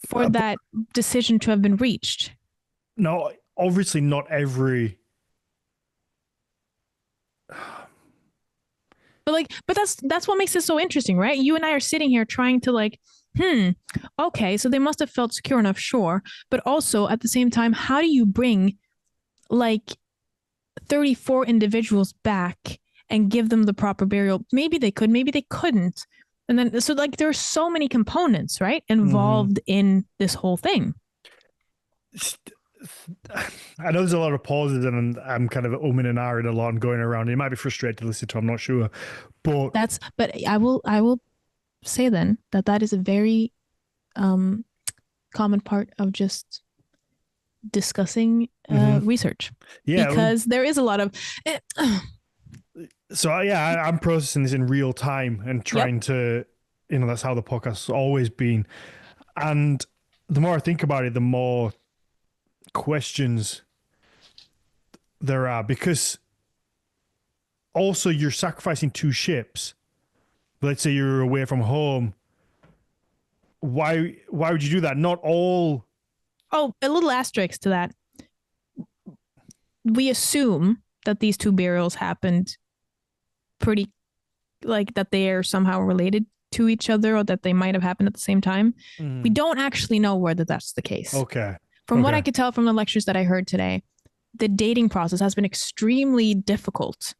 for that decision to have been reached. No, obviously not every. But that's what makes it so interesting, right? You and I are sitting here trying to okay, so they must have felt secure enough, sure. But also at the same time, how do you bring 34 individuals back and give them the proper burial? Maybe they could, maybe they couldn't. And then, so there are so many components, right, involved in this whole thing. I know there's a lot of pauses and I'm kind of umming and ahhing a lot and going around. It might be frustrating to listen to, I'm not sure. But I will say then that is a very common part of just discussing research. Yeah. Because there is a lot of So yeah, I'm processing this in real time and trying to, that's how the podcast's always been. And the more I think about it, the more questions there are, because also you're sacrificing two ships. Let's say you're away from home. Why would you do that? Not all. Oh, a little asterisk to that. We assume that these two burials happened pretty like that they are somehow related to each other or that they might have happened at the same time. We don't actually know whether that's the case. Okay. From what I could tell from the lectures that I heard today, the dating process has been extremely difficult.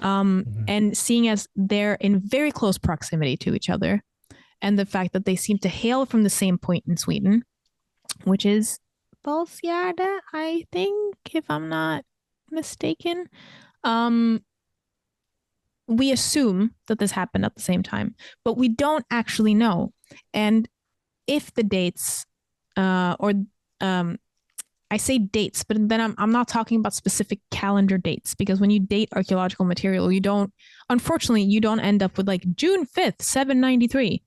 And seeing as they're in very close proximity to each other, and the fact that they seem to hail from the same point in Sweden, which is Balsgärde, I think, if I'm not mistaken. We assume that this happened at the same time, but we don't actually know. And if the dates, I say dates, but then I'm not talking about specific calendar dates, because when you date archaeological material, unfortunately, you don't end up with like June 5th, 793.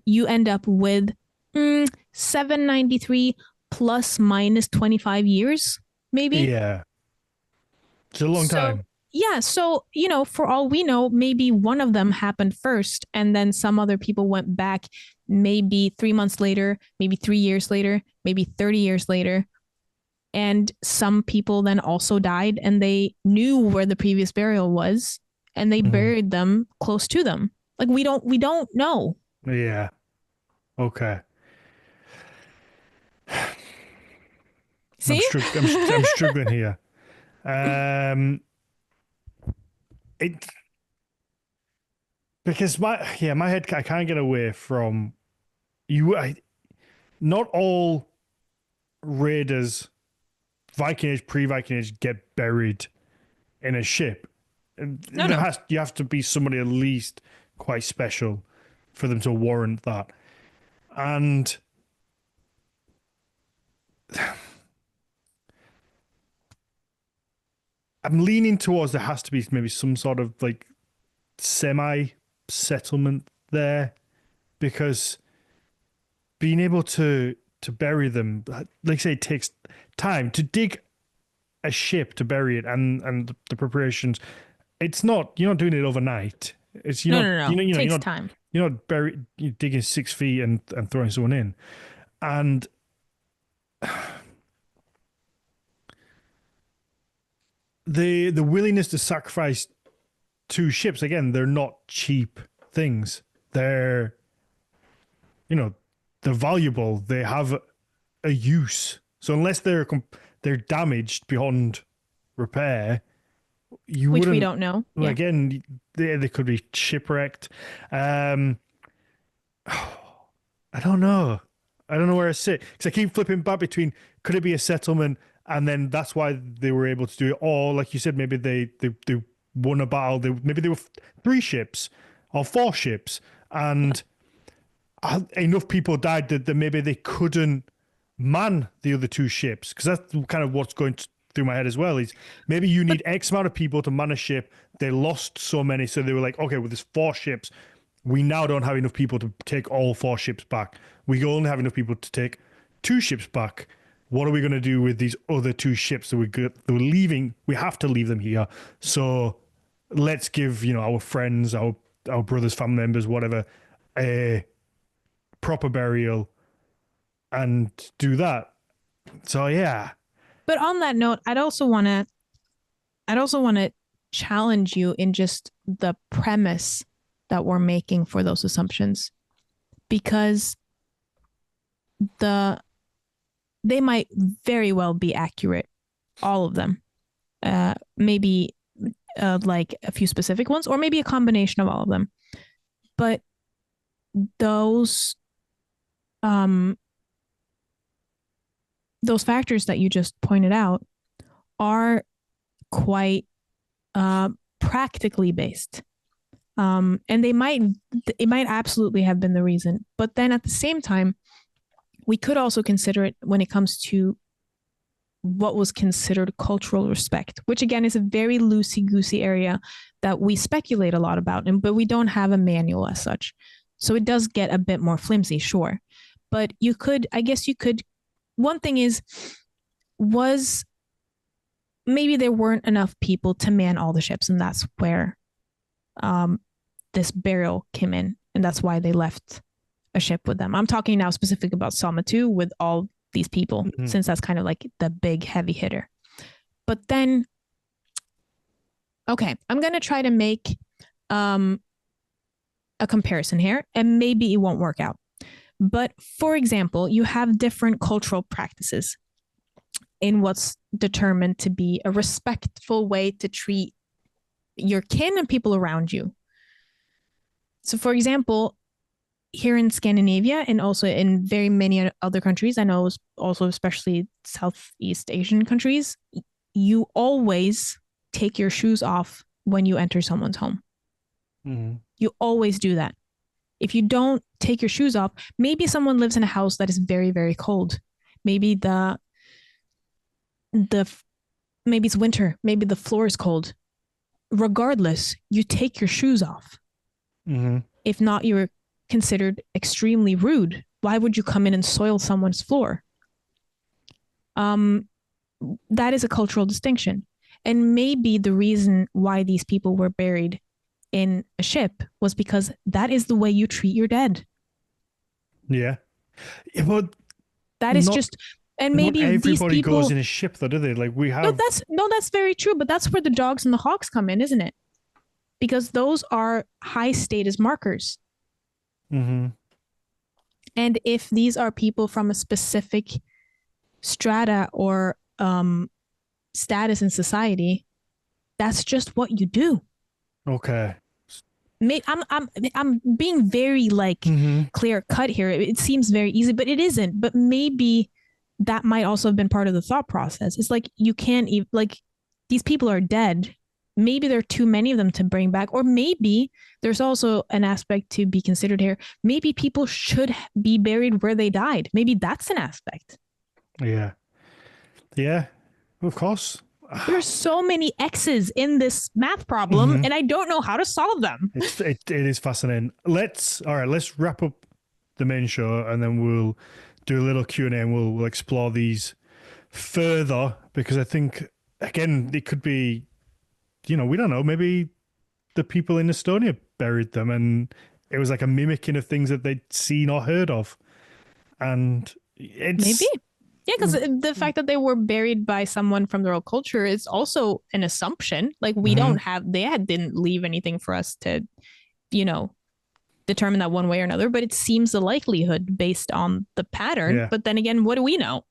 You end up with 793 plus minus 25 years, maybe. Yeah. It's a long time. Yeah. So, for all we know, maybe one of them happened first, and then some other people went back maybe 3 months later, maybe 3 years later, maybe 30 years later. And some people then also died, and they knew where the previous burial was, and they buried them close to them. Like we don't know. Yeah. Okay. See? I'm struggling here. Because my head, I can't get away from you. Not all raiders, Viking Age, pre-Viking Age, get buried in a ship. No. You have to be somebody at least quite special for them to warrant that. And I'm leaning towards there has to be maybe some sort of like semi-settlement there, because being able to bury them, like say, it takes time to dig a ship to bury it, and the preparations. It's not, you're not doing it overnight. It's No. it takes time. You're not you're digging 6 feet and throwing someone in, and the willingness to sacrifice 2 ships, again, they're not cheap things. They're they're valuable. They have a use. So unless they're damaged beyond repair, Which we don't know. Well, again, they could be shipwrecked. I don't know. I don't know where I sit, because I keep flipping back between, could it be a settlement, and then that's why they were able to do it, or like you said, maybe they won a battle. Maybe they were 3 ships or 4 ships, and enough people died that maybe they couldn't man the other 2 ships, because that's kind of what's going through my head as well, is maybe you need X amount of people to man a ship. They lost so many, so they were like, okay, well, there's 4 ships. We now don't have enough people to take all 4 ships back. We only have enough people to take 2 ships back. What are we going to do with these other 2 ships that we're leaving? We have to leave them here. So let's give, our friends, our brothers, family members, whatever, a proper burial and do that. So yeah. But on that note, I'd also want to challenge you in just the premise that we're making for those assumptions, because they might very well be accurate, all of them. Maybe like a few specific ones, or maybe a combination of all of them. But those factors that you just pointed out are quite practically based. And it might absolutely have been the reason. But then at the same time, we could also consider it when it comes to what was considered cultural respect, which again is a very loosey-goosey area that we speculate a lot about, but we don't have a manual as such. So it does get a bit more flimsy, sure. But one thing is, was maybe there weren't enough people to man all the ships, and that's where this burial came in, and that's why they left a ship with them. I'm talking now specifically about Salme 2 with all these people, since that's kind of like the big heavy hitter. But then, okay, I'm going to try to make a comparison here, and maybe it won't work out. But for example, you have different cultural practices in what's determined to be a respectful way to treat your kin and people around you. So, for example, here in Scandinavia and also in very many other countries, I know also especially Southeast Asian countries, you always take your shoes off when you enter someone's home. Mm-hmm. You always do that. If you don't take your shoes off, maybe someone lives in a house that is very, very cold. Maybe maybe it's winter. Maybe the floor is cold. Regardless, you take your shoes off. Mm-hmm. If not, you're considered extremely rude. Why would you come in and soil someone's floor? That is a cultural distinction. And maybe the reason why these people were buried in a ship was because that is the way you treat your dead. Yeah. But that is just, and maybe not everybody these people goes in a ship though, do they? Like we have. That's very true, but that's where the dogs and the hawks come in, isn't it? Because those are high status markers. Mm-hmm. And if these are people from a specific strata or status in society, that's just what you do. Okay. I'm being very clear cut here. It seems very easy, but it isn't. But maybe that might also have been part of the thought process. It's like you can't even these people are dead. Maybe there are too many of them to bring back, or maybe there's also an aspect to be considered here. Maybe people should be buried where they died. Maybe that's an aspect. Yeah. Yeah. Of course. There's so many X's in this math problem, and I don't know how to solve them. It is fascinating. Let's wrap up the main show, and then we'll do a little Q&A, and we'll explore these further, because I think, again, it could be, we don't know, maybe the people in Estonia buried them, and it was like a mimicking of things that they'd seen or heard of. And it's... Maybe. Yeah, because the fact that they were buried by someone from their own culture is also an assumption. Like we don't have, didn't leave anything for us to, determine that one way or another, but it seems the likelihood based on the pattern. Yeah. But then again, what do we know?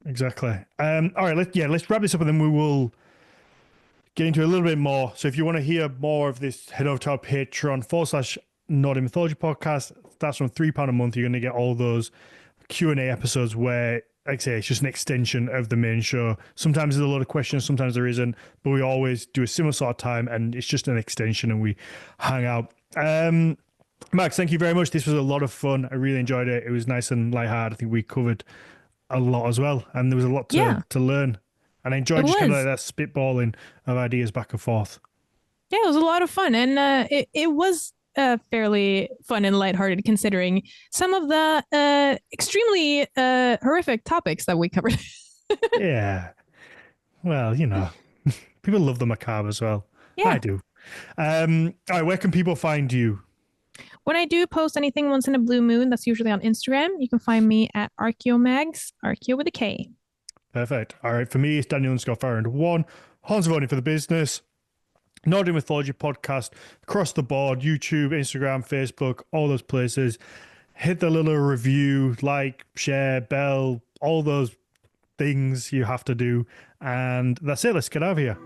Exactly. All right, let's wrap this up, and then we will get into a little bit more. So if you want to hear more of this, head over to our Patreon /Nordic Mythology podcast. That's from £3 a month. You're going to get all those Q&A episodes where, like I say, it's just an extension of the main show. Sometimes there's a lot of questions, sometimes there isn't, but we always do a similar sort of time, and it's just an extension, and we hang out. Max, thank you very much. This was a lot of fun. I really enjoyed it. It was nice and lighthearted. I think we covered a lot as well, and there was a lot to learn. And I enjoyed just kind of like that spitballing of ideas back and forth. Yeah, it was a lot of fun, and it was fairly fun and lighthearted, considering some of the extremely horrific topics that we covered. Yeah. Well, people love the macabre as well. Yeah. I do. All right, where can people find you? When I do post anything once in a blue moon, that's usually on Instagram. You can find me at Archaeomags, Archeo with a K. Perfect. All right, for me, it's Daniel_Farrand1, Hans of Odin for the business. Nordic Mythology podcast across the board, YouTube, Instagram, Facebook, all those places. Hit the little review, like, share, bell, all those things you have to do. And that's it. Let's get out of here.